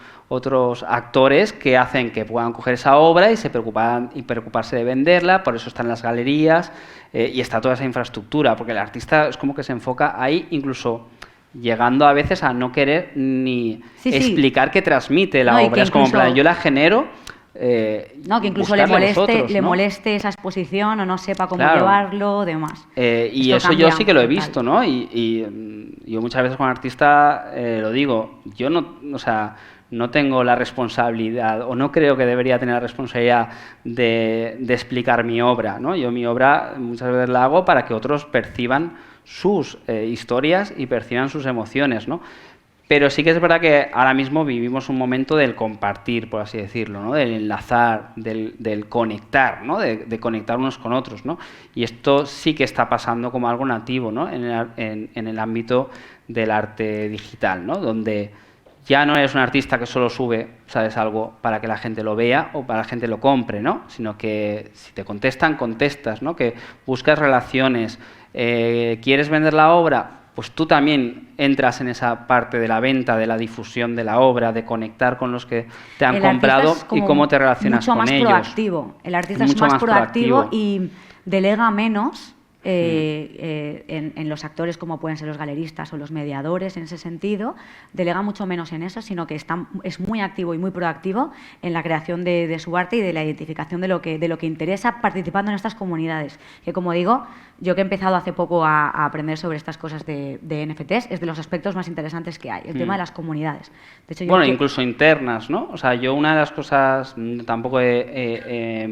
actores que hacen que puedan coger esa obra y preocuparse de venderla, por eso están las galerías y está toda esa infraestructura, porque el artista es como que se enfoca ahí incluso llegando a veces a no querer ni explicar qué transmite la obra. Es como, en plan, yo la genero. Que incluso le moleste esa exposición o no sepa cómo llevarlo, demás. Y eso yo sí que lo he visto, ¿no? Y yo muchas veces con artista lo digo, yo no tengo la responsabilidad, o no creo que debería tener la responsabilidad de explicar mi obra, ¿no? Yo mi obra muchas veces la hago para que otros perciban sus historias y perciban sus emociones, ¿no? Pero sí que es verdad que ahora mismo vivimos un momento del compartir, por así decirlo, ¿no? Del enlazar, del conectar, ¿no? De conectar unos con otros, ¿no? Y esto sí que está pasando como algo nativo, ¿no? En el ámbito del arte digital, ¿no? Donde ya no eres un artista que solo sube, ¿sabes?, algo para que la gente lo vea o para que la gente lo compre, ¿no? Sino que si te contestan, contestas, ¿no? Que buscas relaciones. ¿Quieres vender la obra? Pues tú también entras en esa parte de la venta, de la difusión de la obra, de conectar con los que te han comprado y cómo te relacionas con ellos. Mucho más proactivo. El artista es más proactivo y delega menos en los actores, como pueden ser los galeristas o los mediadores, en ese sentido, delega mucho menos en eso, sino que es muy activo y muy proactivo en la creación de su arte y de la identificación de lo que interesa, participando en estas comunidades. Que, como digo, yo que he empezado hace poco a aprender sobre estas cosas de NFTs, es de los aspectos más interesantes que hay, el tema de las comunidades. De hecho, incluso internas, ¿no? O sea, yo una de las cosas, tampoco he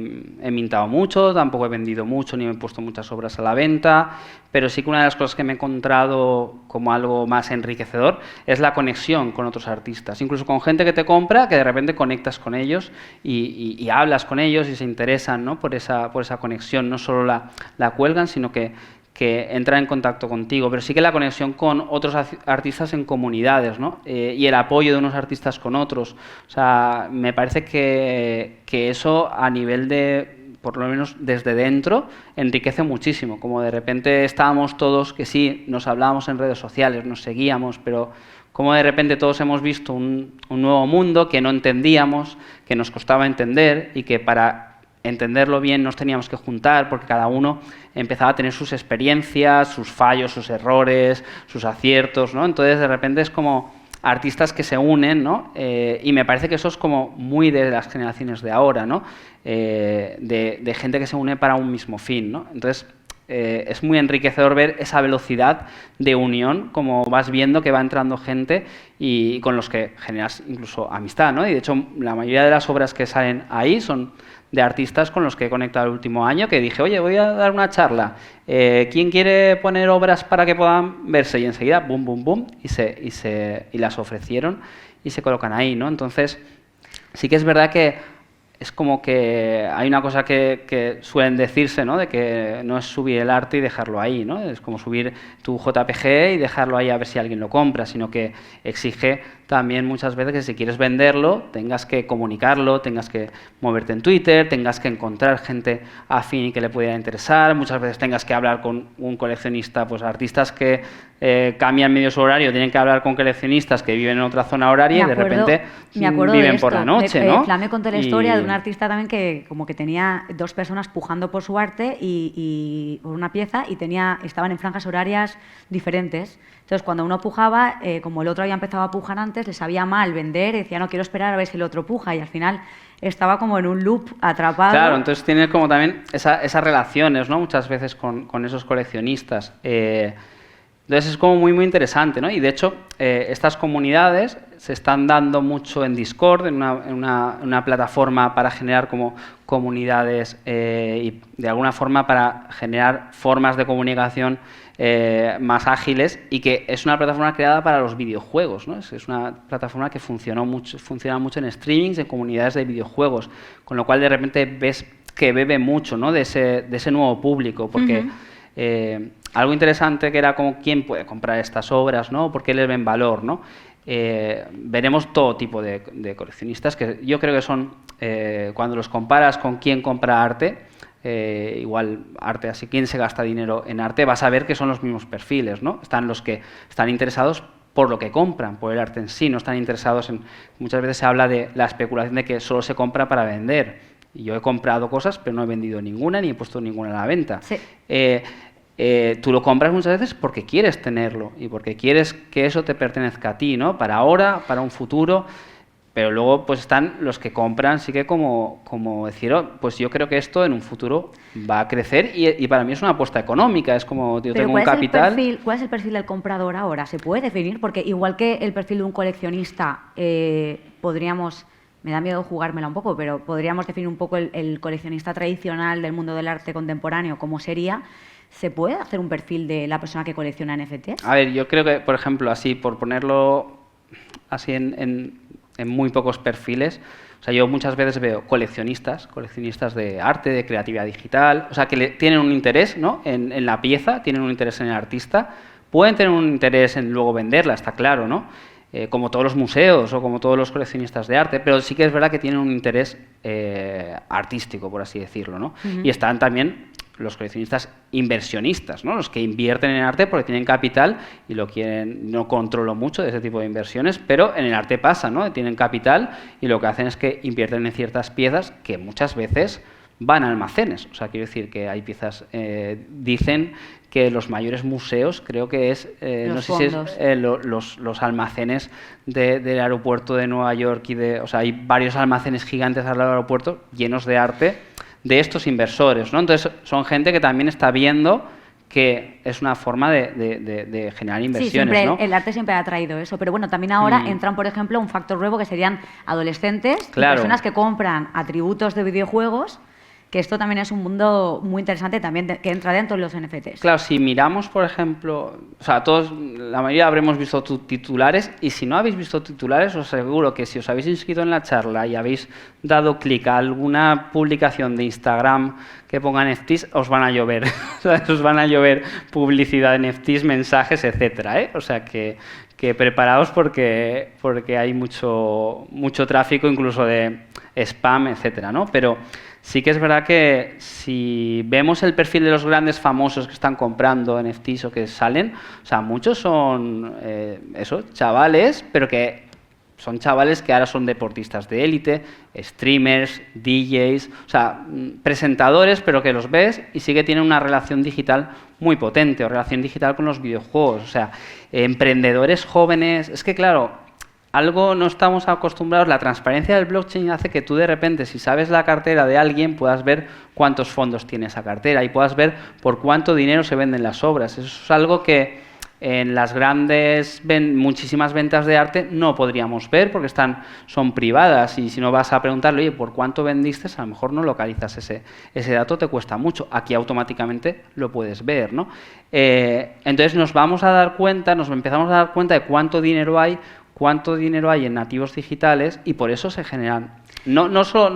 mintado mucho, tampoco he vendido mucho, ni me he puesto muchas obras a la vez. venta, pero sí que una de las cosas que me he encontrado como algo más enriquecedor es la conexión con otros artistas, incluso con gente que te compra, que de repente conectas con ellos y hablas con ellos y se interesan, ¿no?, por esa conexión, no solo la cuelgan, sino que entran en contacto contigo, pero sí que la conexión con otros artistas en comunidades, ¿no? Y el apoyo de unos artistas con otros. O sea, me parece que eso a nivel de, por lo menos desde dentro, enriquece muchísimo. Como de repente estábamos todos, que sí, nos hablábamos en redes sociales, nos seguíamos, pero como de repente todos hemos visto un nuevo mundo que no entendíamos, que nos costaba entender y que para entenderlo bien nos teníamos que juntar porque cada uno empezaba a tener sus experiencias, sus fallos, sus errores, sus aciertos, ¿no? Entonces de repente es como artistas que se unen, ¿no? Y me parece que eso es como muy de las generaciones de ahora, ¿no? De gente que se une para un mismo fin, ¿no? Entonces es muy enriquecedor ver esa velocidad de unión, como vas viendo que va entrando gente y con los que generas incluso amistad, ¿no? Y de hecho la mayoría de las obras que salen ahí son de artistas con los que he conectado el último año, que dije, oye, voy a dar una charla, ¿quién quiere poner obras para que puedan verse? Y enseguida, boom, boom, boom, y las ofrecieron y se colocan ahí, ¿no? Entonces, sí que es verdad que es como que hay una cosa que suelen decirse, ¿no?, de que no es subir el arte y dejarlo ahí, ¿no? Es como subir tu JPG y dejarlo ahí a ver si alguien lo compra, sino que exige también muchas veces que si quieres venderlo tengas que comunicarlo, tengas que moverte en Twitter, tengas que encontrar gente afín y que le pudiera interesar, muchas veces tengas que hablar con un coleccionista, pues artistas que cambian medio su horario, tienen que hablar con coleccionistas que viven en otra zona horaria y de repente viven por la noche, ¿no? Fla me contó la historia de un artista también que como que tenía dos personas pujando por su arte y por una pieza y estaban en franjas horarias diferentes. Entonces, cuando uno pujaba, como el otro había empezado a pujar antes, le sabía mal vender y decía, no, quiero esperar a ver si el otro puja. Y al final estaba como en un loop atrapado. Claro, entonces tiene como también esas relaciones, ¿no?, muchas veces con esos coleccionistas. Entonces es como muy, muy interesante, ¿no? Y de hecho, estas comunidades se están dando mucho en Discord, en una plataforma para generar como comunidades y de alguna forma para generar formas de comunicación más ágiles, y que es una plataforma creada para los videojuegos, ¿no? Es una plataforma que funciona mucho en streamings, en comunidades de videojuegos, con lo cual de repente ves que bebe mucho, ¿no?, de ese nuevo público, porque algo interesante que era como quién puede comprar estas obras, ¿no?, por qué les ven valor, ¿no? Veremos todo tipo de coleccionistas que yo creo que son, cuando los comparas con quién compra arte, igual arte, así quién se gasta dinero en arte, vas a ver que son los mismos perfiles, ¿no? Están los que están interesados por lo que compran, por el arte en sí, no están interesados en... Muchas veces se habla de la especulación de que solo se compra para vender. Y yo he comprado cosas, pero no he vendido ninguna ni he puesto ninguna a la venta. Sí. Tú lo compras muchas veces porque quieres tenerlo y porque quieres que eso te pertenezca a ti, ¿no? Para ahora, para un futuro. Pero luego pues están los que compran, sí que como decir, oh, pues yo creo que esto en un futuro va a crecer y para mí es una apuesta económica, es como yo tengo un capital. ¿Cuál es el perfil del comprador ahora? ¿Se puede definir? Porque igual que el perfil de un coleccionista, podríamos, me da miedo jugármela un poco, pero podríamos definir un poco el coleccionista tradicional del mundo del arte contemporáneo, ¿cómo sería? ¿Se puede hacer un perfil de la persona que colecciona NFTs? A ver, yo creo que, por ejemplo, así, por ponerlo así en muy pocos perfiles, o sea, yo muchas veces veo coleccionistas de arte, de creatividad digital, o sea, que tienen un interés, ¿no?, en la pieza, tienen un interés en el artista, pueden tener un interés en luego venderla, está claro, ¿no? Como todos los museos o como todos los coleccionistas de arte, pero sí que es verdad que tienen un interés artístico, por así decirlo, ¿no? Y están también los coleccionistas inversionistas, ¿no?, los que invierten en arte porque tienen capital y lo quieren. No controlo mucho de ese tipo de inversiones, pero en el arte pasa, ¿no?, tienen capital y lo que hacen es que invierten en ciertas piezas que muchas veces van a almacenes. O sea, quiero decir que hay piezas, dicen que los mayores museos, creo que es, no sé si es los almacenes del aeropuerto de Nueva York o sea, hay varios almacenes gigantes al lado del aeropuerto llenos de arte de estos inversores, ¿no? Entonces son gente que también está viendo que es una forma de generar inversiones, sí, ¿no? El arte siempre ha traído eso, pero bueno, también ahora entran, por ejemplo, un factor nuevo que serían adolescentes, claro, y personas que compran atributos de videojuegos que esto también es un mundo muy interesante también que entra dentro de los NFTs. Claro, si miramos, por ejemplo, o sea, todos, la mayoría habremos visto titulares, y si no habéis visto titulares, os aseguro que si os habéis inscrito en la charla y habéis dado clic a alguna publicación de Instagram que ponga NFTs, os van a llover. Os van a llover publicidad de NFTs, mensajes, etcétera, ¿eh? O sea que preparaos porque hay mucho tráfico, incluso de spam, etcétera, ¿no? Pero sí que es verdad que si vemos el perfil de los grandes famosos que están comprando NFTs o que salen, o sea, muchos son chavales, pero que son chavales que ahora son deportistas de élite, streamers, DJs, o sea, presentadores, pero que los ves y sí que tienen una relación digital muy potente, o relación digital con los videojuegos, o sea, emprendedores jóvenes. Es que, claro, algo no estamos acostumbrados. La transparencia del blockchain hace que tú de repente, si sabes la cartera de alguien, puedas ver cuántos fondos tiene esa cartera y puedas ver por cuánto dinero se venden las obras. Eso es algo que en las grandes, muchísimas ventas de arte no podríamos ver porque son privadas, y si no vas a preguntarle, oye, ¿por cuánto vendiste? A lo mejor no localizas ese dato, te cuesta mucho. Aquí automáticamente lo puedes ver, ¿no? Entonces nos empezamos a dar cuenta de cuánto dinero hay en nativos digitales, y por eso se generan. No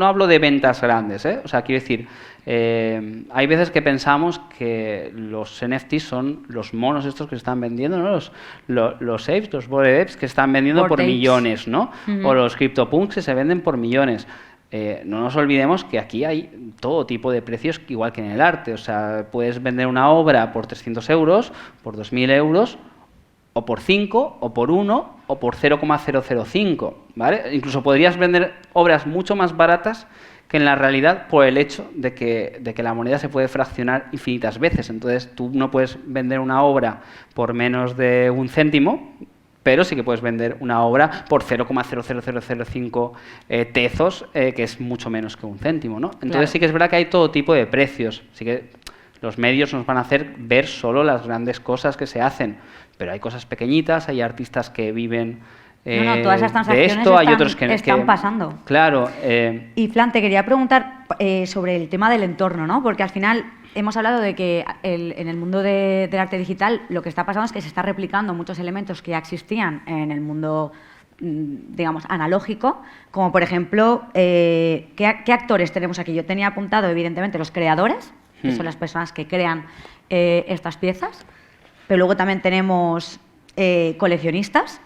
hablo de ventas grandes, ¿eh? O sea, quiero decir, hay veces que pensamos que los NFTs son los monos estos que se están vendiendo, ¿no? Los apes, los Bored Apes que están vendiendo por millones, ¿no? O los CryptoPunks que se venden por millones. No nos olvidemos que aquí hay todo tipo de precios, igual que en el arte. O sea, puedes vender una obra por 300 euros, por 2.000 euros, o por 5, o por 1, o por 0,005, ¿vale? Incluso podrías vender obras mucho más baratas que en la realidad, por el hecho de que la moneda se puede fraccionar infinitas veces. Entonces, tú no puedes vender una obra por menos de un céntimo, pero sí que puedes vender una obra por 0,00005 tezos, que es mucho menos que un céntimo, ¿no? Entonces, claro, sí que es verdad que hay todo tipo de precios. Sí que los medios nos van a hacer ver solo las grandes cosas que se hacen, pero hay cosas pequeñitas, hay artistas que viven todas esas transacciones de esto, hay otros que están pasando. Claro. Y Flan, te quería preguntar sobre el tema del entorno, ¿no? Porque al final hemos hablado de que en el mundo del arte digital lo que está pasando es que se está replicando muchos elementos que ya existían en el mundo, digamos, analógico, como por ejemplo, ¿qué actores tenemos aquí? Yo tenía apuntado, evidentemente, los creadores, que son las personas que crean estas piezas, pero luego también tenemos coleccionistas,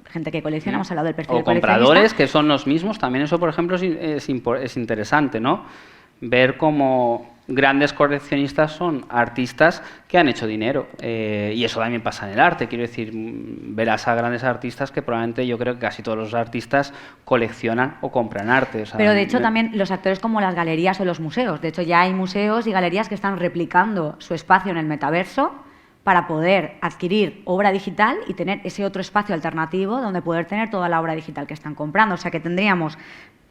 gente que colecciona, hemos hablado del perfil o de coleccionista. Compradores, que son los mismos. También eso, por ejemplo, es interesante, ¿no? Ver cómo grandes coleccionistas son artistas que han hecho dinero. Y eso también pasa en el arte. Quiero decir, verás a grandes artistas que probablemente, yo creo que casi todos los artistas coleccionan o compran arte. O sea, pero de hecho también los actores, como las galerías o los museos. De hecho ya hay museos y galerías que están replicando su espacio en el metaverso para poder adquirir obra digital y tener ese otro espacio alternativo donde poder tener toda la obra digital que están comprando. O sea que tendríamos,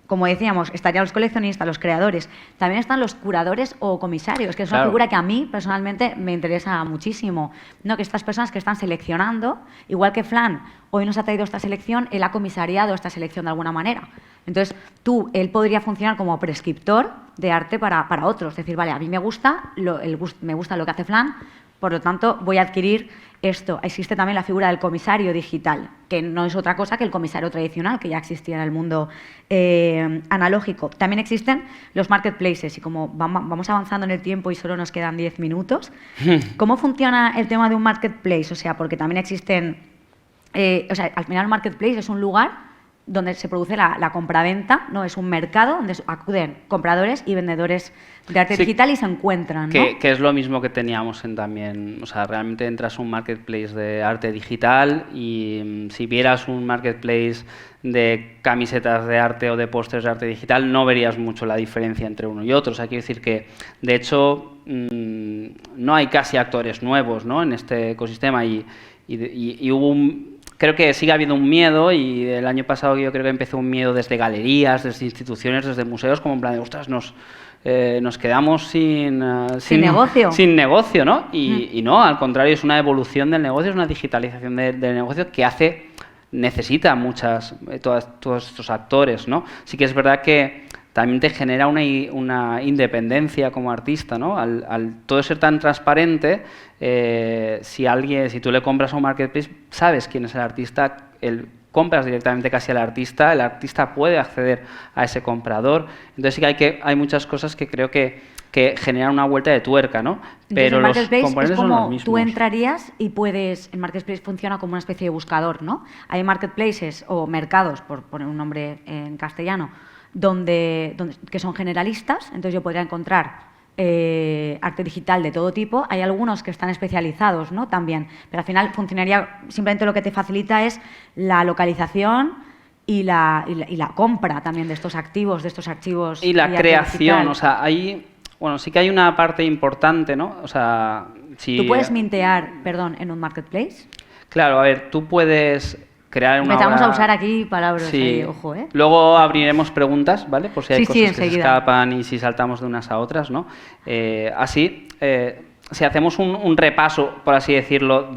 como decíamos, estarían los coleccionistas, los creadores. También están los curadores o comisarios, que es una figura que a mí personalmente me interesa muchísimo, ¿no? Que estas personas que están seleccionando, igual que Flan hoy nos ha traído esta selección, él ha comisariado esta selección de alguna manera. Entonces, él podría funcionar como prescriptor de arte para otros. Es decir, vale, a mí me gusta lo que hace Flan, por lo tanto, voy a adquirir esto. Existe también la figura del comisario digital, que no es otra cosa que el comisario tradicional, que ya existía en el mundo analógico. También existen los marketplaces, y como vamos avanzando en el tiempo y solo nos quedan 10 minutos, ¿cómo funciona el tema de un marketplace? O sea, porque también existen... al final el marketplace es un lugar donde se produce la compraventa, ¿no? Es un mercado donde acuden compradores y vendedores de arte digital y se encuentran, ¿no? Que es lo mismo que teníamos también, o sea, realmente entras a un marketplace de arte digital y si vieras un marketplace de camisetas de arte o de pósters de arte digital, no verías mucho la diferencia entre uno y otro. O sea, quiero decir que, de hecho, no hay casi actores nuevos, ¿no? En este ecosistema y hubo creo que sigue habiendo un miedo, y el año pasado yo creo que empezó un miedo desde galerías, desde instituciones, desde museos, como en plan de, ostras, nos quedamos sin negocio. Sin negocio, ¿no? Y no, al contrario, es una evolución del negocio, es una digitalización del negocio que necesita todos estos actores, ¿no? Sí que es verdad que también te genera una independencia como artista, ¿no? Al todo ser tan transparente, si tú le compras a un marketplace, sabes quién es el artista, compras directamente casi al artista, el artista puede acceder a ese comprador. Entonces sí que hay muchas cosas que creo que generan una vuelta de tuerca, ¿no? Pero los componentes son los mismos. Tú entrarías y puedes... El marketplace funciona como una especie de buscador, ¿no? Hay marketplaces o mercados, por poner un nombre en castellano, que son generalistas. Entonces yo podría encontrar arte digital de todo tipo. Hay algunos que están especializados, ¿no? También. Pero al final funcionaría... Simplemente lo que te facilita es la localización y la compra también de estos activos, de estos archivos. Y la creación, o sea, bueno, sí que hay una parte importante, ¿no? O sea, si... ¿Tú puedes mintear, en un marketplace? Claro, a ver, tú puedes crear una Empezamos obra... a usar aquí palabras, sí. Ojo, ¿eh? Luego abriremos preguntas, ¿vale? Por si hay cosas que se enseguida escapan y si saltamos de unas a otras, ¿no? Si hacemos un repaso, por así decirlo,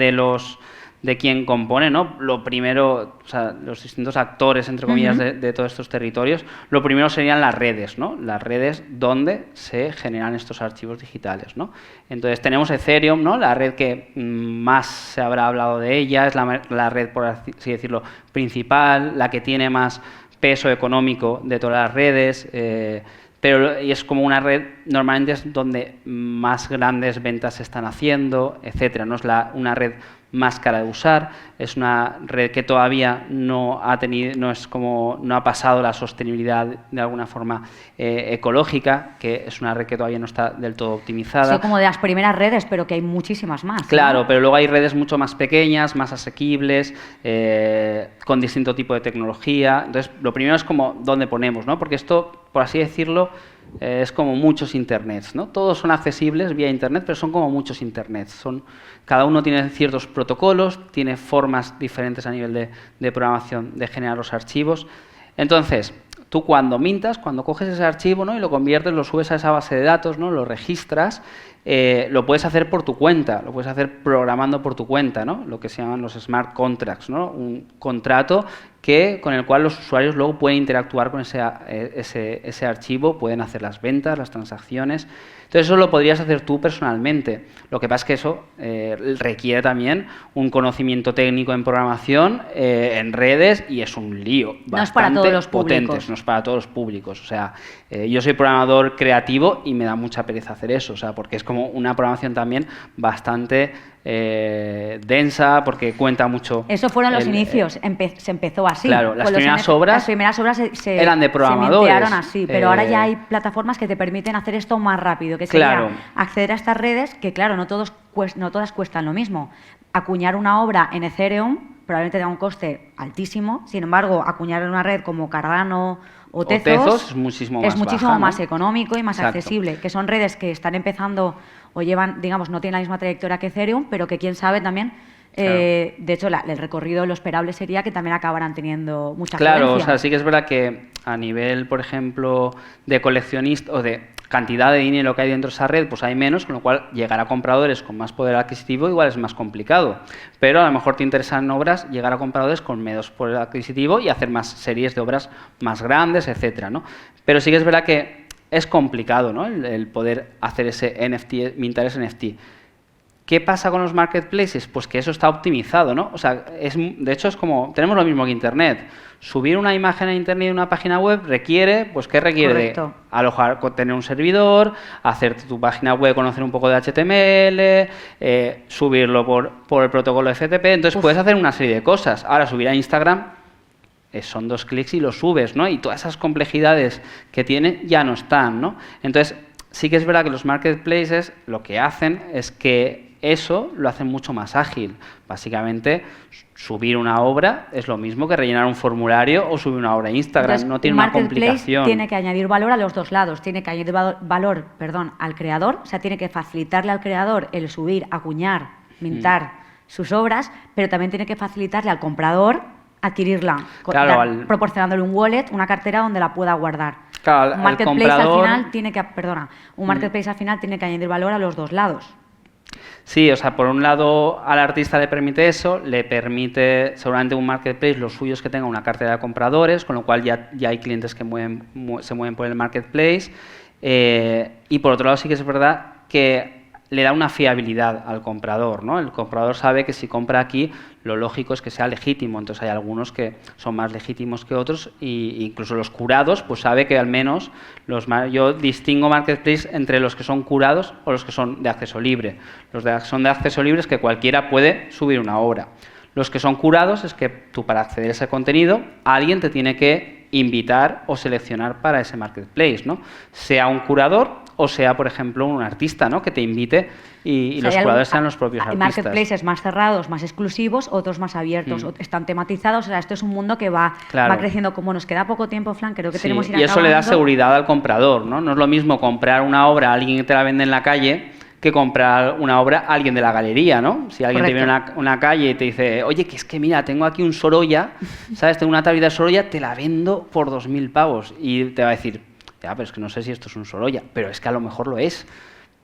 de quién compone, ¿no? Lo primero, o sea, los distintos actores, entre comillas, de todos estos territorios, lo primero serían las redes, ¿no? Las redes donde se generan estos archivos digitales, ¿no? Entonces tenemos Ethereum, ¿no? La red que más se habrá hablado de ella, es la red, por así decirlo, principal, la que tiene más peso económico de todas las redes, y es como una red, normalmente es donde más grandes ventas se están haciendo, etcétera. No es una red más cara de usar, es una red que todavía no ha pasado la sostenibilidad de alguna forma ecológica, que es una red que todavía no está del todo optimizada. Sí, como de las primeras redes, pero que hay muchísimas más. Claro, ¿no? pero luego hay redes mucho más pequeñas, más asequibles, con distinto tipo de tecnología. Entonces, lo primero es como dónde ponemos, ¿no? Porque esto, por así decirlo, es como muchos internets, ¿no? Todos son accesibles vía internet, pero son como muchos internets. Cada uno tiene ciertos protocolos, tiene formas diferentes a nivel de programación de generar los archivos. Entonces, tú cuando mintas, cuando coges ese archivo, ¿no? Y lo conviertes, lo subes a esa base de datos, ¿no? Lo registras, lo puedes hacer por tu cuenta, lo puedes hacer programando por tu cuenta, ¿no? Lo que se llaman los smart contracts, ¿no? Un contrato con el cual los usuarios luego pueden interactuar con ese archivo, pueden hacer las ventas, las transacciones. Entonces eso lo podrías hacer tú personalmente. Lo que pasa es que eso requiere también un conocimiento técnico en programación, en redes, y es un lío no es para todos los potente, públicos. no es para todos los públicos. O sea, yo soy programador creativo y me da mucha pereza hacer eso, o sea, porque es como una programación también bastante densa, porque cuenta mucho. Eso fueron los inicios, se empezó así. Claro, las primeras obras eran de programadores. Se mintearon así, pero ahora ya hay plataformas que te permiten hacer esto más rápido, que sería acceder a estas redes, que claro, no todas cuestan lo mismo. Acuñar una obra en Ethereum probablemente tenga un coste altísimo, sin embargo, acuñar en una red como Cardano o Tezos es muchísimo más económico y más accesible, que son redes que están empezando o llevan, digamos, no tienen la misma trayectoria que Ethereum, pero que quién sabe también, de hecho, el recorrido, lo esperable sería que también acabaran teniendo mucha afluencia. Claro, o sea, sí que es verdad que a nivel, por ejemplo, de coleccionista o de cantidad de dinero que hay dentro de esa red, pues hay menos, con lo cual llegar a compradores con más poder adquisitivo igual es más complicado. Pero a lo mejor te interesan obras, llegar a compradores con menos poder adquisitivo y hacer más series de obras más grandes, etcétera, ¿no? Pero sí que es verdad que es complicado, ¿no? El poder hacer ese NFT, mintar ese NFT. ¿Qué pasa con los marketplaces? Pues que eso está optimizado, ¿no? O sea, de hecho es como, tenemos lo mismo que Internet. Subir una imagen a Internet de una página web requiere, pues ¿qué requiere? Correcto. De alojar, tener un servidor, hacer tu página web, conocer un poco de HTML, subirlo por el protocolo FTP. Entonces puedes hacer una serie de cosas. Ahora subir a Instagram son 2 clics y lo subes, ¿no? Y todas esas complejidades que tiene ya no están, ¿no? Entonces sí que es verdad que los marketplaces lo que hacen es que eso lo hacen mucho más ágil. Básicamente, subir una obra es lo mismo que rellenar un formulario o subir una obra a Instagram. Entonces, no tiene una complicación. Tiene que añadir valor a los dos lados. Tiene que añadir valor al creador, o sea, tiene que facilitarle al creador el subir, acuñar, mintar sus obras, pero también tiene que facilitarle al comprador adquirirla, claro, proporcionándole un wallet, una cartera donde la pueda guardar. Claro, un marketplace al final tiene que añadir valor a los dos lados. Sí, o sea, por un lado al artista le permite eso, le permite seguramente un marketplace, lo suyo es que tenga una cartera de compradores, con lo cual ya hay clientes que se mueven por el marketplace. Y por otro lado sí que es verdad que le da una fiabilidad al comprador, ¿no? El comprador sabe que si compra aquí, lo lógico es que sea legítimo. Entonces hay algunos que son más legítimos que otros, e incluso los curados, pues sabe que al menos yo distingo marketplace entre los que son curados o los que son de acceso libre. Los que son de acceso libre es que cualquiera puede subir una obra. Los que son curados es que tú, para acceder a ese contenido, alguien te tiene que invitar o seleccionar para ese marketplace, ¿no? Sea un curador o sea, por ejemplo, un artista, ¿no? Que te invite y los curadores sean los propios artistas. Hay marketplaces más cerrados, más exclusivos, otros más abiertos, están tematizados. O sea, esto es un mundo que va creciendo. Como nos queda poco tiempo, Fran, creo que tenemos que ir y acabando. Eso le da seguridad al comprador, ¿no? No es lo mismo comprar una obra a alguien que te la vende en la calle que comprar una obra a alguien de la galería, ¿no? Si alguien te viene a una calle y te dice, oye, que es que mira, tengo aquí un Sorolla, ¿sabes? Tengo una tablilla de Sorolla, te la vendo por 2.000 pavos. Y te va a decir, ya, pero es que no sé si esto es un Sorolla, pero es que a lo mejor lo es.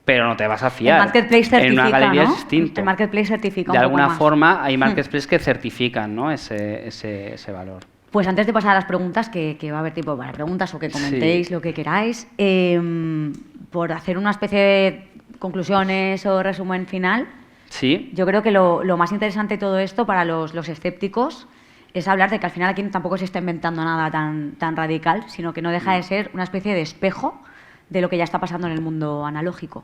Pero no te vas a fiar. El marketplace certifica, en una galería ¿no? es distinto. El marketplace certifica de un alguna poco más. forma hay marketplaces que certifican, ¿no? ese valor. Pues antes de pasar a las preguntas, que va a haber tiempo para preguntas o que comentéis lo que queráis, por hacer una especie de conclusiones o resumen final, yo creo que lo más interesante de todo esto para los escépticos es hablar de que al final aquí tampoco se está inventando nada tan radical, sino que no deja de ser una especie de espejo de lo que ya está pasando en el mundo analógico,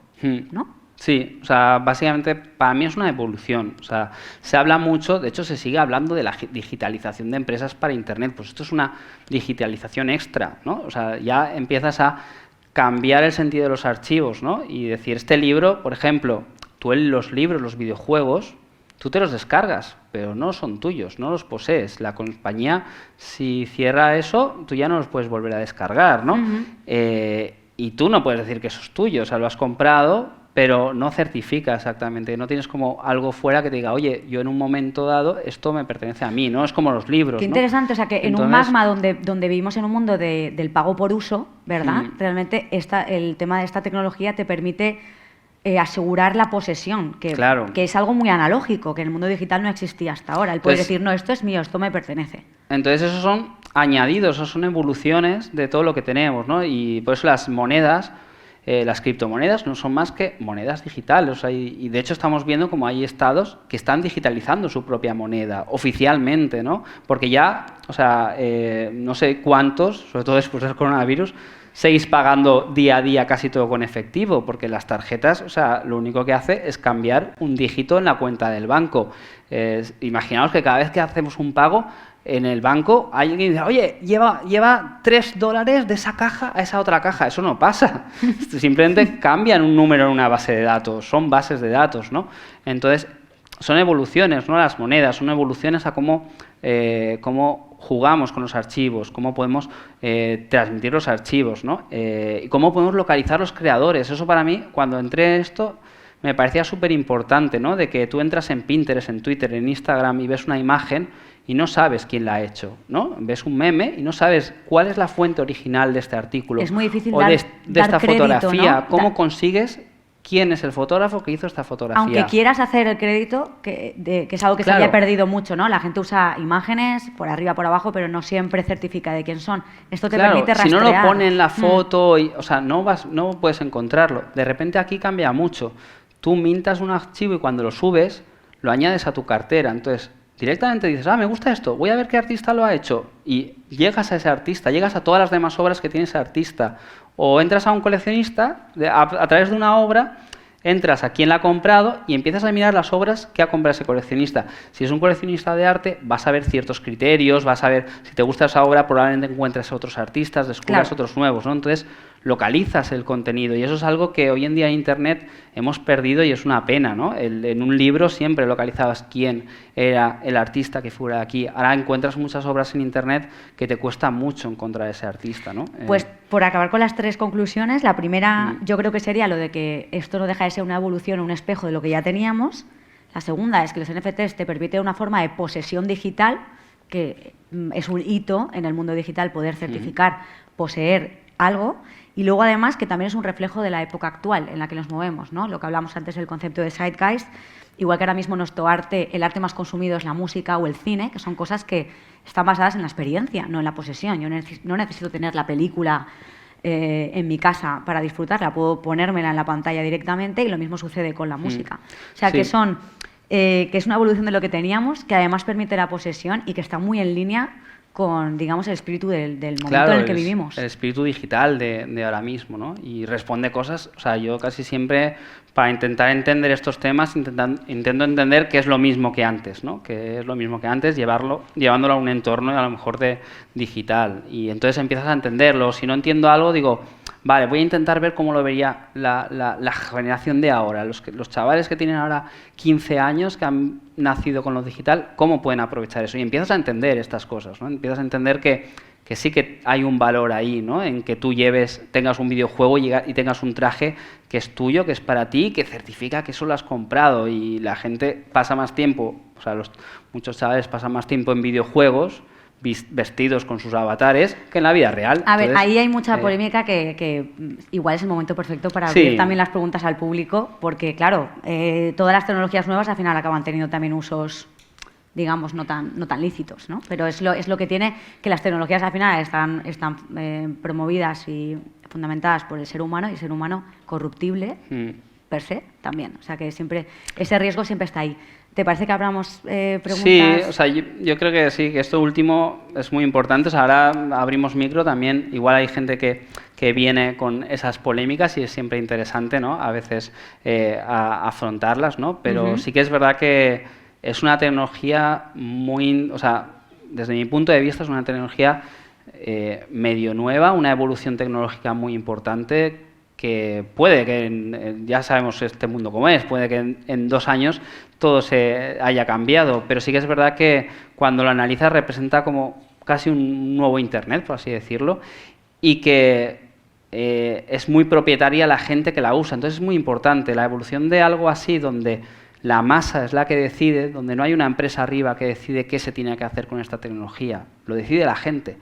¿no? Sí, o sea, básicamente para mí es una evolución. O sea, se habla mucho, de hecho se sigue hablando de la digitalización de empresas para Internet. Pues esto es una digitalización extra, ¿no? O sea, ya empiezas a cambiar el sentido de los archivos, ¿no? Y decir, este libro, por ejemplo, tú los libros, los videojuegos, tú te los descargas, pero no son tuyos, no los posees. La compañía, si cierra eso, tú ya no los puedes volver a descargar, ¿no? Y tú no puedes decir que eso es tuyo, o sea, lo has comprado, pero no certifica exactamente, no tienes como algo fuera que te diga, oye, yo en un momento dado esto me pertenece a mí, ¿no? Es como los libros, Qué interesante, ¿no? O sea, que en un magma donde vivimos en un mundo del pago por uso, ¿verdad? Realmente el tema de esta tecnología te permite asegurar la posesión, que es algo muy analógico, que en el mundo digital no existía hasta ahora. El poder decir, no, esto es mío, esto me pertenece. Entonces esos son añadidos, esos son evoluciones de todo lo que tenemos, ¿no? Y por eso las monedas, las criptomonedas no son más que monedas digitales. O sea, y de hecho estamos viendo como hay estados que están digitalizando su propia moneda oficialmente, ¿no? Porque ya, o sea, no sé cuántos, sobre todo después del coronavirus, seguís pagando día a día casi todo con efectivo, porque las tarjetas, o sea, lo único que hace es cambiar un dígito en la cuenta del banco. Imaginaos que cada vez que hacemos un pago en el banco, alguien dice, oye, lleva $3 de esa caja a esa otra caja. Eso no pasa. Simplemente cambian un número en una base de datos. Son bases de datos, ¿no? Entonces, son evoluciones, ¿no? Las monedas son evoluciones a cómo jugamos con los archivos, cómo podemos transmitir los archivos, ¿no? Y cómo podemos localizar los creadores. Eso para mí, cuando entré en esto, me parecía súper importante, ¿no? De que tú entras en Pinterest, en Twitter, en Instagram y ves una imagen y no sabes quién la ha hecho, ¿no? Ves un meme y no sabes cuál es la fuente original de este artículo. Es muy difícil o de esta crédito, fotografía. ¿no? ¿Cómo consigues quién es el fotógrafo que hizo esta fotografía? Aunque quieras hacer el crédito, que es algo que se había perdido mucho, ¿no? La gente usa imágenes por arriba, por abajo, pero no siempre certifica de quién son. Esto te permite rastrear. Si no lo pone en la foto, o sea, no puedes encontrarlo. De repente aquí cambia mucho. Tú mintas un archivo y cuando lo subes, lo añades a tu cartera. Entonces, directamente dices, me gusta esto, voy a ver qué artista lo ha hecho. Y llegas a ese artista, llegas a todas las demás obras que tiene ese artista. O entras a un coleccionista, a través de una obra, entras a quién la ha comprado y empiezas a mirar las obras que ha comprado ese coleccionista. Si es un coleccionista de arte, vas a ver ciertos criterios, vas a ver, si te gusta esa obra, probablemente encuentres a otros artistas, descubras otros nuevos, ¿no? Entonces, localizas el contenido y eso es algo que hoy en día en Internet hemos perdido y es una pena, ¿no? En un libro siempre localizabas quién era el artista que fuera aquí. Ahora encuentras muchas obras en Internet que te cuesta mucho encontrar ese artista, ¿no? Pues por acabar con las tres conclusiones, la primera yo creo que sería lo de que esto no deja de ser una evolución, un espejo de lo que ya teníamos. La segunda es que los NFTs te permiten una forma de posesión digital, que es un hito en el mundo digital poder certificar, poseer algo. Y luego, además, que también es un reflejo de la época actual en la que nos movemos, ¿no? Lo que hablamos antes del concepto de zeitgeist, igual que ahora mismo nuestro arte, el arte más consumido es la música o el cine, que son cosas que están basadas en la experiencia, no en la posesión. Yo no necesito tener la película en mi casa para disfrutarla, puedo ponérmela en la pantalla directamente y lo mismo sucede con la música. O sea, que es una evolución de lo que teníamos, que además permite la posesión y que está muy en línea con, digamos, el espíritu del momento en el que vivimos. El espíritu digital de ahora mismo, ¿no? Y responde cosas, o sea, yo casi siempre, para intentar entender estos temas, intento entender qué es lo mismo que antes, ¿no? Qué es lo mismo que antes, llevándolo a un entorno a lo mejor de digital. Y entonces empiezas a entenderlo. Si no entiendo algo, digo, vale, voy a intentar ver cómo lo vería la generación de ahora, los chavales que tienen ahora 15 años, que han nacido con lo digital, ¿cómo pueden aprovechar eso? Y empiezas a entender estas cosas, ¿no? Empiezas a entender que sí que hay un valor ahí, ¿no? En que tú tengas un videojuego y tengas un traje que es tuyo, que es para ti, que certifica que eso lo has comprado, y la gente pasa más tiempo, o sea, muchos chavales pasan más tiempo en videojuegos vestidos con sus avatares que en la vida real. A ver, ahí hay mucha polémica que igual es el momento perfecto para abrir también las preguntas al público, porque claro, todas las tecnologías nuevas al final acaban teniendo también usos, digamos, no tan lícitos, ¿no? Pero es lo que tiene que las tecnologías al final están promovidas y fundamentadas por el ser humano, y el ser humano corruptible per se también. O sea que siempre ese riesgo siempre está ahí. ¿Te parece que abramos preguntas? Sí, o sea, yo creo que sí, que esto último es muy importante. O sea, ahora abrimos micro también. Igual hay gente que viene con esas polémicas y es siempre interesante, ¿no? A veces afrontarlas, ¿no? Pero sí que es verdad que es una tecnología o sea, desde mi punto de vista es una tecnología medio nueva, una evolución tecnológica muy importante, que puede que, ya sabemos este mundo cómo es, puede que en 2 años todo se haya cambiado, pero sí que es verdad que cuando lo analizas representa como casi un nuevo Internet, por así decirlo, y que es muy propietaria la gente que la usa. Entonces es muy importante la evolución de algo así, donde la masa es la que decide, donde no hay una empresa arriba que decide qué se tiene que hacer con esta tecnología, lo decide la gente.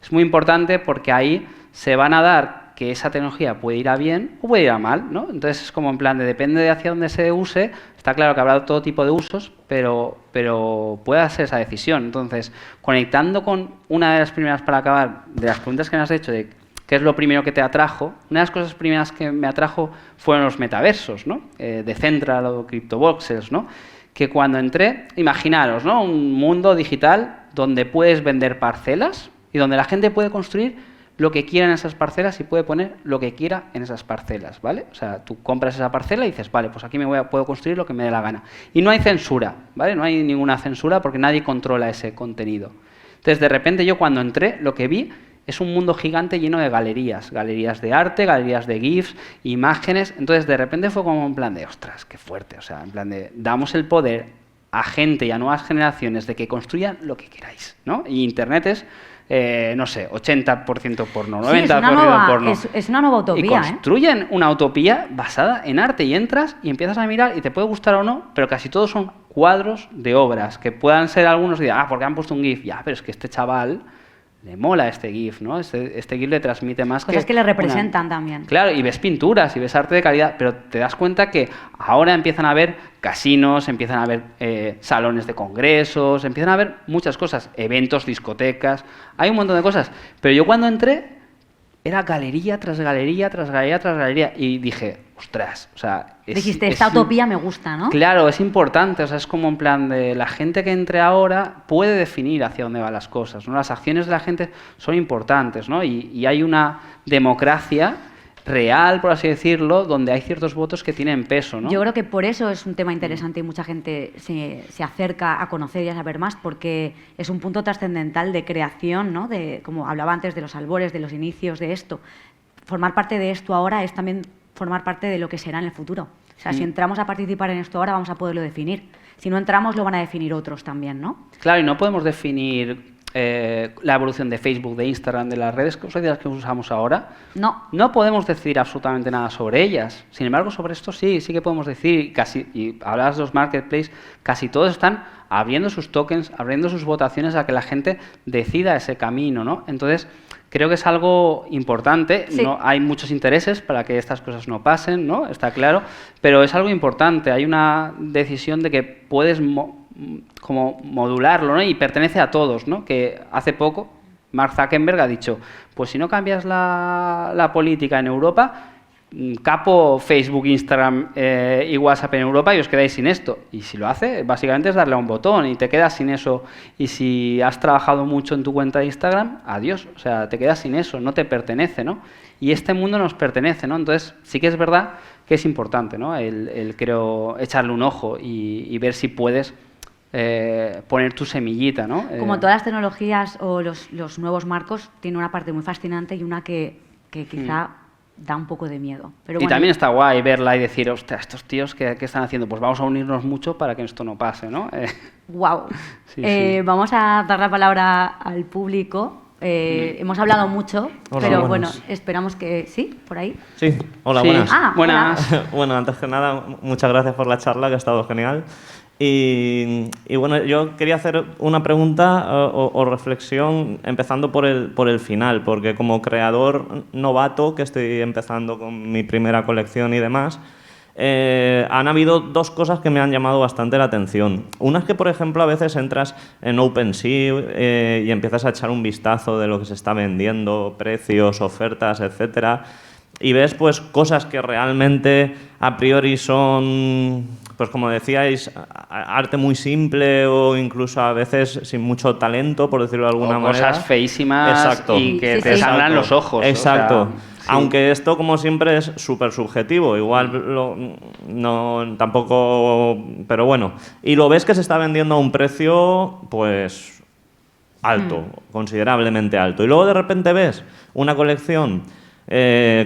Es muy importante porque ahí se van a dar que esa tecnología puede ir a bien o puede ir a mal, ¿no? Entonces es como en plan de depende de hacia dónde se use. Está claro que habrá todo tipo de usos, pero puede hacer esa decisión. Entonces, conectando con una de las primeras, para acabar, de las preguntas que me has hecho, de qué es lo primero que te atrajo, una de las cosas primeras que me atrajo fueron los metaversos, ¿no? Decentral o CryptoVoxels, ¿no? Que cuando entré, imaginaros, ¿no? Un mundo digital donde puedes vender parcelas y donde la gente puede construir lo que quiera en esas parcelas y puede poner lo que quiera en esas parcelas, ¿vale? O sea, tú compras esa parcela y dices, vale, pues aquí puedo construir lo que me dé la gana. Y no hay censura, ¿vale? No hay ninguna censura porque nadie controla ese contenido. Entonces, de repente yo cuando entré, lo que vi es un mundo gigante lleno de galerías de arte, galerías de GIFs, imágenes. Entonces, de repente fue como en plan de, ostras, qué fuerte. O sea, en plan de, damos el poder a gente y a nuevas generaciones de que construyan lo que queráis, ¿no? Y Internet es no sé, 80% porno, 90% porno. Es una nueva utopía. Y construyen una utopía basada en arte y entras y empiezas a mirar y te puede gustar o no, pero casi todos son cuadros de obras, que puedan ser algunos y digan, porque han puesto un GIF. Ya, pero es que este chaval le mola este GIF, ¿no? Este GIF le transmite más cosas que le representan también. Claro, y ves pinturas y ves arte de calidad, pero te das cuenta que ahora empiezan a haber casinos, empiezan a haber salones de congresos, empiezan a haber muchas cosas, eventos, discotecas, hay un montón de cosas. Pero yo cuando entré era galería tras galería, tras galería, tras galería, y dije, ostras, o sea... Dijiste, esta utopía me gusta, ¿no? Claro, es importante, o sea, es como en plan de la gente que entre ahora puede definir hacia dónde van las cosas, ¿no? Las acciones de la gente son importantes, ¿no? Y hay una democracia real, por así decirlo, donde hay ciertos votos que tienen peso, ¿no? Yo creo que por eso es un tema interesante y mucha gente se acerca a conocer y a saber más, porque es un punto trascendental de creación, ¿no? De, como hablaba antes, de los albores, de los inicios de esto. Formar parte de esto ahora es también formar parte de lo que será en el futuro. O sea, si entramos a participar en esto ahora, vamos a poderlo definir. Si no entramos, lo van a definir otros también, ¿no? Claro, y no podemos definir la evolución de Facebook, de Instagram, de las redes sociales que usamos ahora. No podemos decir absolutamente nada sobre ellas. Sin embargo, sobre esto sí que podemos decir, y hablabas de los marketplaces, casi todos están abriendo sus tokens, abriendo sus votaciones a que la gente decida ese camino, ¿no? Entonces, creo que es algo importante. Sí. ¿No? Hay muchos intereses para que estas cosas no pasen, ¿no? Está claro, pero es algo importante. Hay una decisión de que puedes como modularlo, ¿no? Y pertenece a todos, ¿no? Que hace poco Mark Zuckerberg ha dicho, pues si no cambias la política en Europa, capo Facebook, Instagram y WhatsApp en Europa y os quedáis sin esto. Y si lo hace, básicamente es darle a un botón y te quedas sin eso. Y si has trabajado mucho en tu cuenta de Instagram, adiós. O sea, te quedas sin eso, no te pertenece, ¿no? Y este mundo nos pertenece, ¿no? Entonces, sí que es verdad que es importante, ¿no? Creo, echarle un ojo y ver si puedes poner tu semillita, ¿no? Como todas las tecnologías o los nuevos marcos, tiene una parte muy fascinante y una que quizá da un poco de miedo. Pero y bueno, también está guay verla y decir, ostras, estos tíos, ¿qué están haciendo? Pues vamos a unirnos mucho para que esto no pase, ¿no? Wow. Sí. Vamos a dar la palabra al público. Hemos hablado mucho, Hola, pero buenas. bueno, esperamos que... ¿Sí? ¿Por ahí? Sí, hola, Sí. buenas. Ah, buenas. Bueno, antes que nada, muchas gracias por la charla, que ha estado genial. Y bueno, yo quería hacer una pregunta o reflexión empezando por el final, porque como creador novato, que estoy empezando con mi primera colección y demás, han habido dos cosas que me han llamado bastante la atención. Una es que, por ejemplo, a veces entras en OpenSea y empiezas a echar un vistazo de lo que se está vendiendo, precios, ofertas, etcétera, y ves pues cosas que realmente a priori son, pues como decíais, arte muy simple o incluso a veces sin mucho talento, por decirlo de alguna manera. Cosas feísimas. Exacto. Y que Sí, te sí. sangran los ojos. Exacto. O sea, sí. Aunque esto, como siempre, es súper subjetivo. Igual no tampoco... Pero bueno. Y lo ves que se está vendiendo a un precio, pues, alto, considerablemente alto. Y luego de repente ves una colección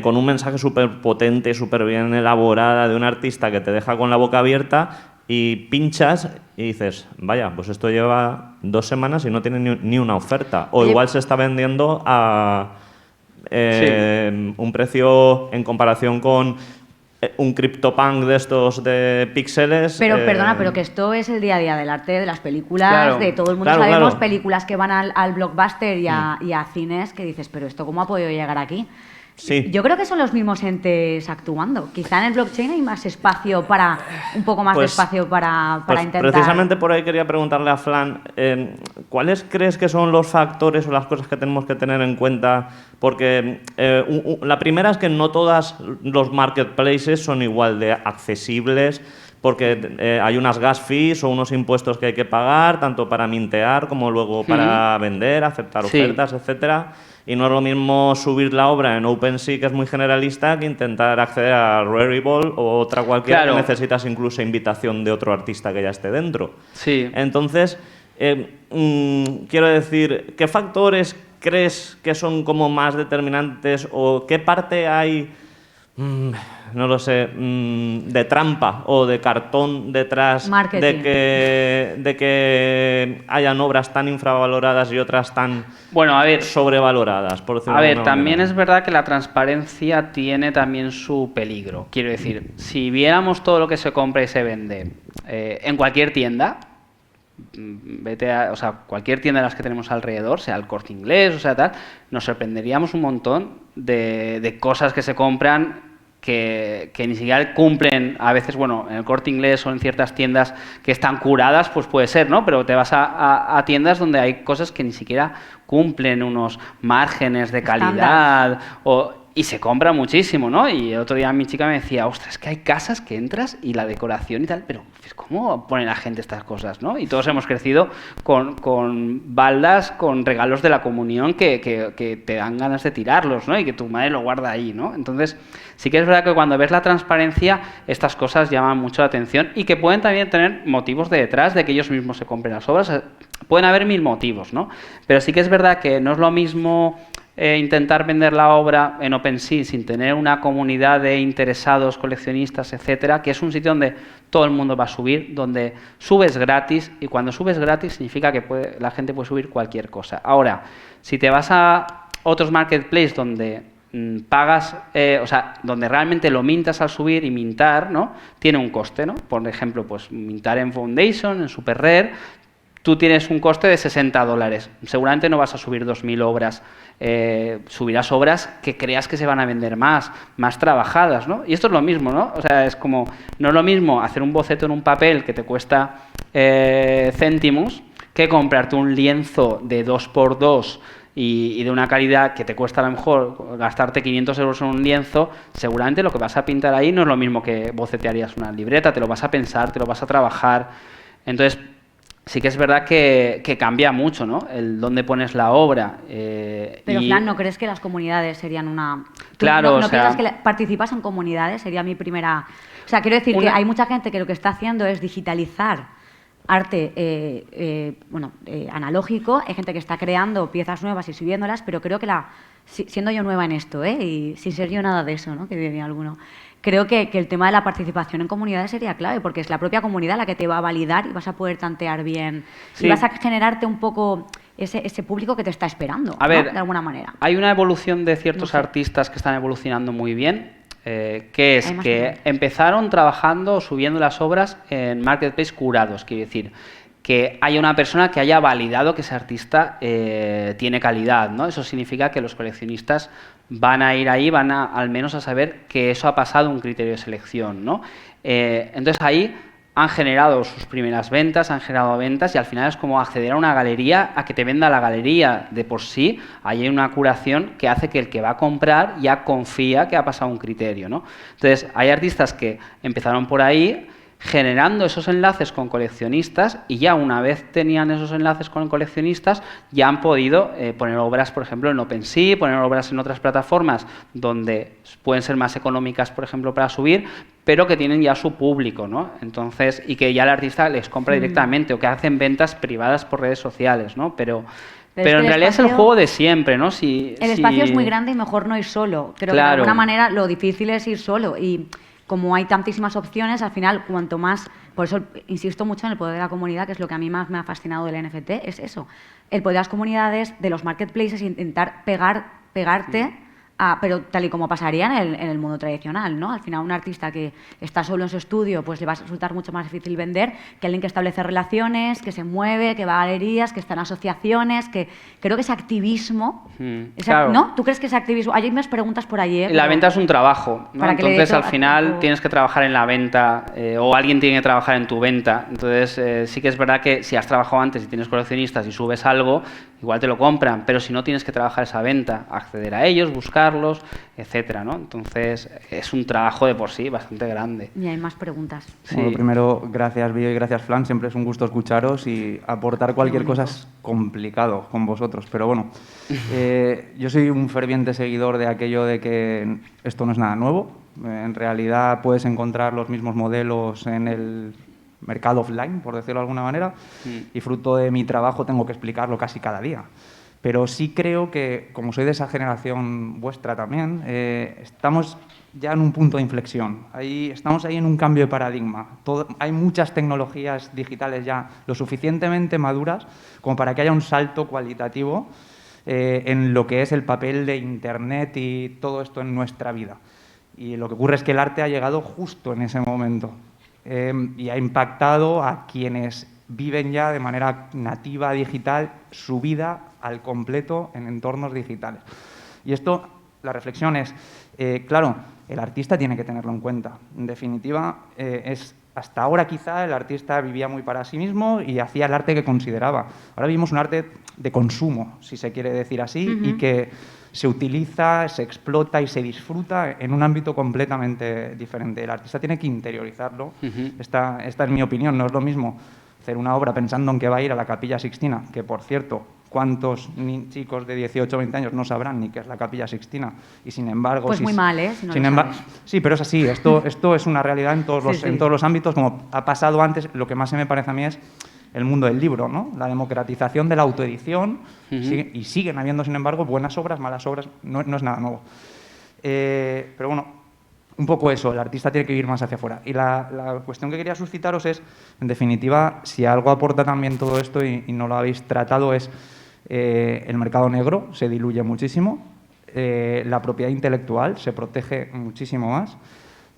con un mensaje súper potente, súper bien elaborada, de un artista que te deja con la boca abierta y pinchas y dices, vaya, pues esto lleva 2 semanas y no tiene ni una oferta. O igual se está vendiendo a un precio en comparación con un CryptoPunk de estos de píxeles. Pero perdona, pero que esto es el día a día del arte, de las películas, Claro. de todo el mundo. Claro, Sabemos claro. películas que van al blockbuster y a cines que dices, pero ¿esto cómo ha podido llegar aquí? Sí. Yo creo que son los mismos entes actuando. Quizá en el blockchain hay más espacio para, un poco más de Pues- espacio para Pues intentar... precisamente por ahí quería preguntarle a Flan, ¿cuáles crees que son los factores o las cosas que tenemos que tener en cuenta? Porque la primera es que no todos los marketplaces son igual de accesibles, porque hay unas gas fees o unos impuestos que hay que pagar, tanto para mintear como luego para vender, aceptar Sí. ofertas, etcétera. Y no es lo mismo subir la obra en OpenSea, que es muy generalista, que intentar acceder a Rarible o otra cualquiera Claro. que necesitas incluso invitación de otro artista que ya esté dentro. Sí. Entonces, quiero decir, ¿qué factores crees que son como más determinantes o qué parte hay, no lo sé, de trampa o de cartón detrás Marketing. de que hayan obras tan infravaloradas y otras tan Bueno, a ver, sobrevaloradas, por decirlo A de ver, alguna también manera? es verdad que la transparencia tiene también su peligro. Quiero decir, si viéramos todo lo que se compra y se vende en cualquier tienda, o sea, cualquier tienda de las que tenemos alrededor, sea el Corte Inglés, o sea, tal, nos sorprenderíamos un montón de cosas que se compran que ni siquiera cumplen, a veces, bueno, en el Corte Inglés o en ciertas tiendas que están curadas, pues puede ser, ¿no? Pero te vas a tiendas donde hay cosas que ni siquiera cumplen unos márgenes de calidad y se compra muchísimo, ¿no? Y el otro día mi chica me decía, ostras, es que hay casas que entras y la decoración y tal, pero ¿cómo pone la gente estas cosas, no? Y todos hemos crecido con baldas, con regalos de la comunión que te dan ganas de tirarlos, ¿no? Y que tu madre lo guarda ahí, ¿no? Entonces, sí que es verdad que cuando ves la transparencia, estas cosas llaman mucho la atención y que pueden también tener motivos de detrás de que ellos mismos se compren las obras. Pueden haber 1000 motivos, ¿no? Pero sí que es verdad que no es lo mismo intentar vender la obra en OpenSea sin tener una comunidad de interesados, coleccionistas, etcétera, que es un sitio donde todo el mundo va a subir, donde subes gratis, y cuando subes gratis significa que la gente puede subir cualquier cosa. Ahora, si te vas a otros marketplaces donde pagas, o sea, donde realmente lo mintas al subir, y mintar, ¿no? Tiene un coste, ¿no? Por ejemplo, pues mintar en Foundation, en SuperRare, tú tienes un coste de $60. Seguramente no vas a subir 2.000 obras. Subirás obras que creas que se van a vender más trabajadas, ¿no? Y esto es lo mismo, ¿no? O sea, es como, no es lo mismo hacer un boceto en un papel que te cuesta céntimos que comprarte un lienzo de 2x2 y de una calidad que te cuesta a lo mejor gastarte 500 euros en un lienzo. Seguramente lo que vas a pintar ahí no es lo mismo que bocetearías una libreta, te lo vas a pensar, te lo vas a trabajar. Entonces, sí que es verdad que cambia mucho, ¿no? El dónde pones la obra. Pero, Fran, ¿no crees que las comunidades serían una...? Claro, ¿No piensas que participas en comunidades? Sería mi primera... O sea, quiero decir que hay mucha gente que lo que está haciendo es digitalizar arte analógico. Hay gente que está creando piezas nuevas y subiéndolas, pero creo que siendo yo nueva en esto, y sin ser yo nada de eso, ¿no? Que diría alguno, creo que el tema de la participación en comunidades sería clave, porque es la propia comunidad la que te va a validar y vas a poder tantear bien. Sí. Y vas a generarte un poco ese público que te está esperando, a ver, de alguna manera. Hay una evolución de ciertos artistas que están evolucionando muy bien, que es que empezaron trabajando o subiendo las obras en marketplace curados, quiere decir que haya una persona que haya validado que ese artista tiene calidad, ¿no? Eso significa que los coleccionistas van a ir ahí, van al menos a saber que eso ha pasado un criterio de selección, ¿no? Entonces ahí han generado sus primeras ventas, han generado ventas y al final es como acceder a una galería, a que te venda la galería de por sí. Ahí hay una curación que hace que el que va a comprar ya confía que ha pasado un criterio, ¿no? Entonces hay artistas que empezaron por ahí generando esos enlaces con coleccionistas y ya una vez tenían esos enlaces con coleccionistas ya han podido poner obras, por ejemplo, en OpenSea, poner obras en otras plataformas donde pueden ser más económicas, por ejemplo, para subir, pero que tienen ya su público, ¿no? Entonces, y que ya el artista les compra directamente o que hacen ventas privadas por redes sociales, ¿no? Pero en realidad es el juego de siempre, ¿no? El espacio es muy grande y mejor no ir solo. Creo que de alguna manera lo difícil es ir solo y como hay tantísimas opciones, al final, cuanto más... Por eso insisto mucho en el poder de la comunidad, que es lo que a mí más me ha fascinado del NFT, es eso. El poder de las comunidades, de los marketplaces, intentar pegarte, pero tal y como pasaría en el mundo tradicional, ¿no? Al final, un artista que está solo en su estudio, pues le va a resultar mucho más difícil vender que alguien que establece relaciones, que se mueve, que va a galerías, que está en asociaciones, que creo que ese activismo... Claro. ¿No? ¿Tú crees que ese activismo...? Hay más preguntas por allí, La venta es un trabajo, ¿no? Entonces, al final, tienes que trabajar en la venta o alguien tiene que trabajar en tu venta. Entonces, sí que es verdad que si has trabajado antes y tienes coleccionistas y subes algo, igual te lo compran, pero si no, tienes que trabajar esa venta, acceder a ellos, buscarlos, etcétera, ¿no? Entonces, es un trabajo de por sí bastante grande. Y hay más preguntas. Sí. Bueno, primero, gracias, Bio, y gracias, Flan. Siempre es un gusto escucharos y aportar cualquier cosa es complicado con vosotros. Pero bueno, yo soy un ferviente seguidor de aquello de que esto no es nada nuevo. En realidad, puedes encontrar los mismos modelos en el mercado offline, por decirlo de alguna manera, y fruto de mi trabajo tengo que explicarlo casi cada día. Pero sí creo que, como soy de esa generación vuestra también, estamos ya en un punto de inflexión. Estamos ahí en un cambio de paradigma. Hay muchas tecnologías digitales ya lo suficientemente maduras como para que haya un salto cualitativo en lo que es el papel de Internet y todo esto en nuestra vida. Y lo que ocurre es que el arte ha llegado justo en ese momento. Y ha impactado a quienes viven ya de manera nativa, digital, su vida al completo en entornos digitales. Y esto, la reflexión es, claro, el artista tiene que tenerlo en cuenta. En definitiva, hasta ahora quizá el artista vivía muy para sí mismo y hacía el arte que consideraba. Ahora vivimos un arte de consumo, si se quiere decir así, y que se utiliza, se explota y se disfruta en un ámbito completamente diferente. El artista tiene que interiorizarlo. Esta es mi opinión, no es lo mismo hacer una obra pensando en que va a ir a la Capilla Sixtina, que por cierto, ¿cuántos chicos de 18 o 20 años no sabrán ni qué es la Capilla Sixtina? Y sin embargo... Pues muy mal, ¿eh? Si no sí, pero es así, esto es una realidad en todos los ámbitos, como ha pasado antes. Lo que más se me parece a mí es el mundo del libro, ¿no? La democratización de la autoedición, y siguen habiendo, sin embargo, buenas obras, malas obras, no es nada nuevo. Pero bueno, un poco eso, el artista tiene que ir más hacia afuera. Y la cuestión que quería suscitaros es, en definitiva, si algo aporta también todo esto y no lo habéis tratado, es el mercado negro se diluye muchísimo, la propiedad intelectual se protege muchísimo más,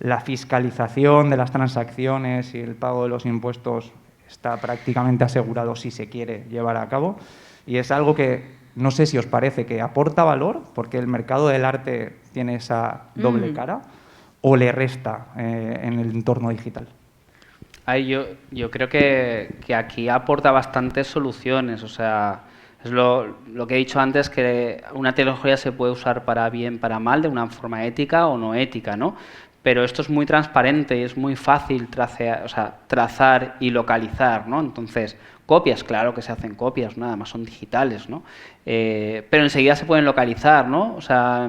la fiscalización de las transacciones y el pago de los impuestos está prácticamente asegurado si se quiere llevar a cabo. Y es algo que no sé si os parece que aporta valor, porque el mercado del arte tiene esa doble cara, o le resta en el entorno digital. Yo creo que aquí aporta bastantes soluciones. O sea, es lo que he dicho antes, que una tecnología se puede usar para bien, para mal, de una forma ética o no ética, ¿no? Pero esto es muy transparente y es muy fácil trazar y localizar, ¿no? Entonces, copias, claro que se hacen copias, ¿no? Además son digitales, ¿no? Pero enseguida se pueden localizar, ¿no? O sea,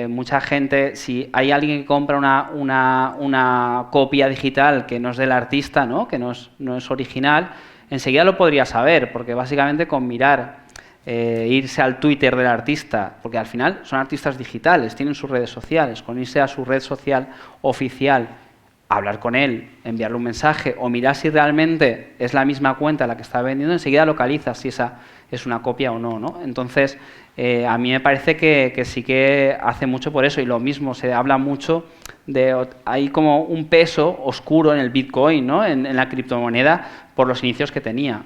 mucha gente, si hay alguien que compra una copia digital que no es del artista, ¿no? Que no es original, enseguida lo podría saber, porque básicamente con mirar, irse al Twitter del artista, porque al final son artistas digitales, tienen sus redes sociales, con irse a su red social oficial, hablar con él, enviarle un mensaje o mirar si realmente es la misma cuenta la que está vendiendo, enseguida localiza si esa es una copia o no, ¿no? Entonces, a mí me parece que sí que hace mucho por eso, y lo mismo, se habla mucho hay como un peso oscuro en el Bitcoin, ¿no? En la criptomoneda por los inicios que tenía.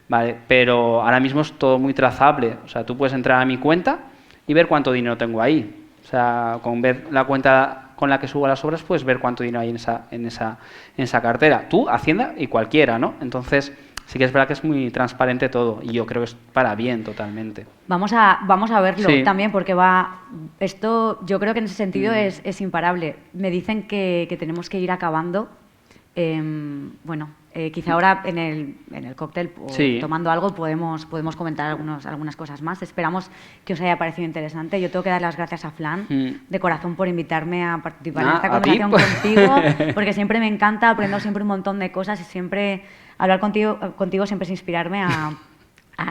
Vale, pero ahora mismo es todo muy trazable. O sea, tú puedes entrar a mi cuenta y ver cuánto dinero tengo ahí. O sea, con ver la cuenta con la que subo las obras, puedes ver cuánto dinero hay en esa cartera. Tú, Hacienda y cualquiera, ¿no? Entonces, sí que es verdad que es muy transparente todo y yo creo que es para bien totalmente. Vamos a verlo también, porque esto yo creo que en ese sentido es imparable. Me dicen que tenemos que ir acabando. Quizá ahora en el cóctel o tomando algo podemos comentar algunas cosas más. Esperamos que os haya parecido interesante. Yo tengo que dar las gracias a Flan de corazón por invitarme a participar en esta conversación contigo, porque siempre me encanta, aprendo siempre un montón de cosas y siempre hablar contigo siempre es inspirarme a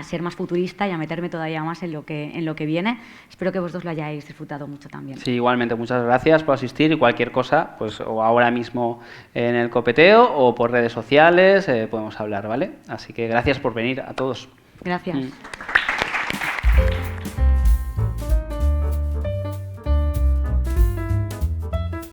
ser más futurista y a meterme todavía más en lo que viene. Espero que vosotros lo hayáis disfrutado mucho también. Sí, igualmente. Muchas gracias por asistir y cualquier cosa, pues o ahora mismo en el copeteo o por redes sociales podemos hablar, ¿vale? Así que gracias por venir a todos. Gracias.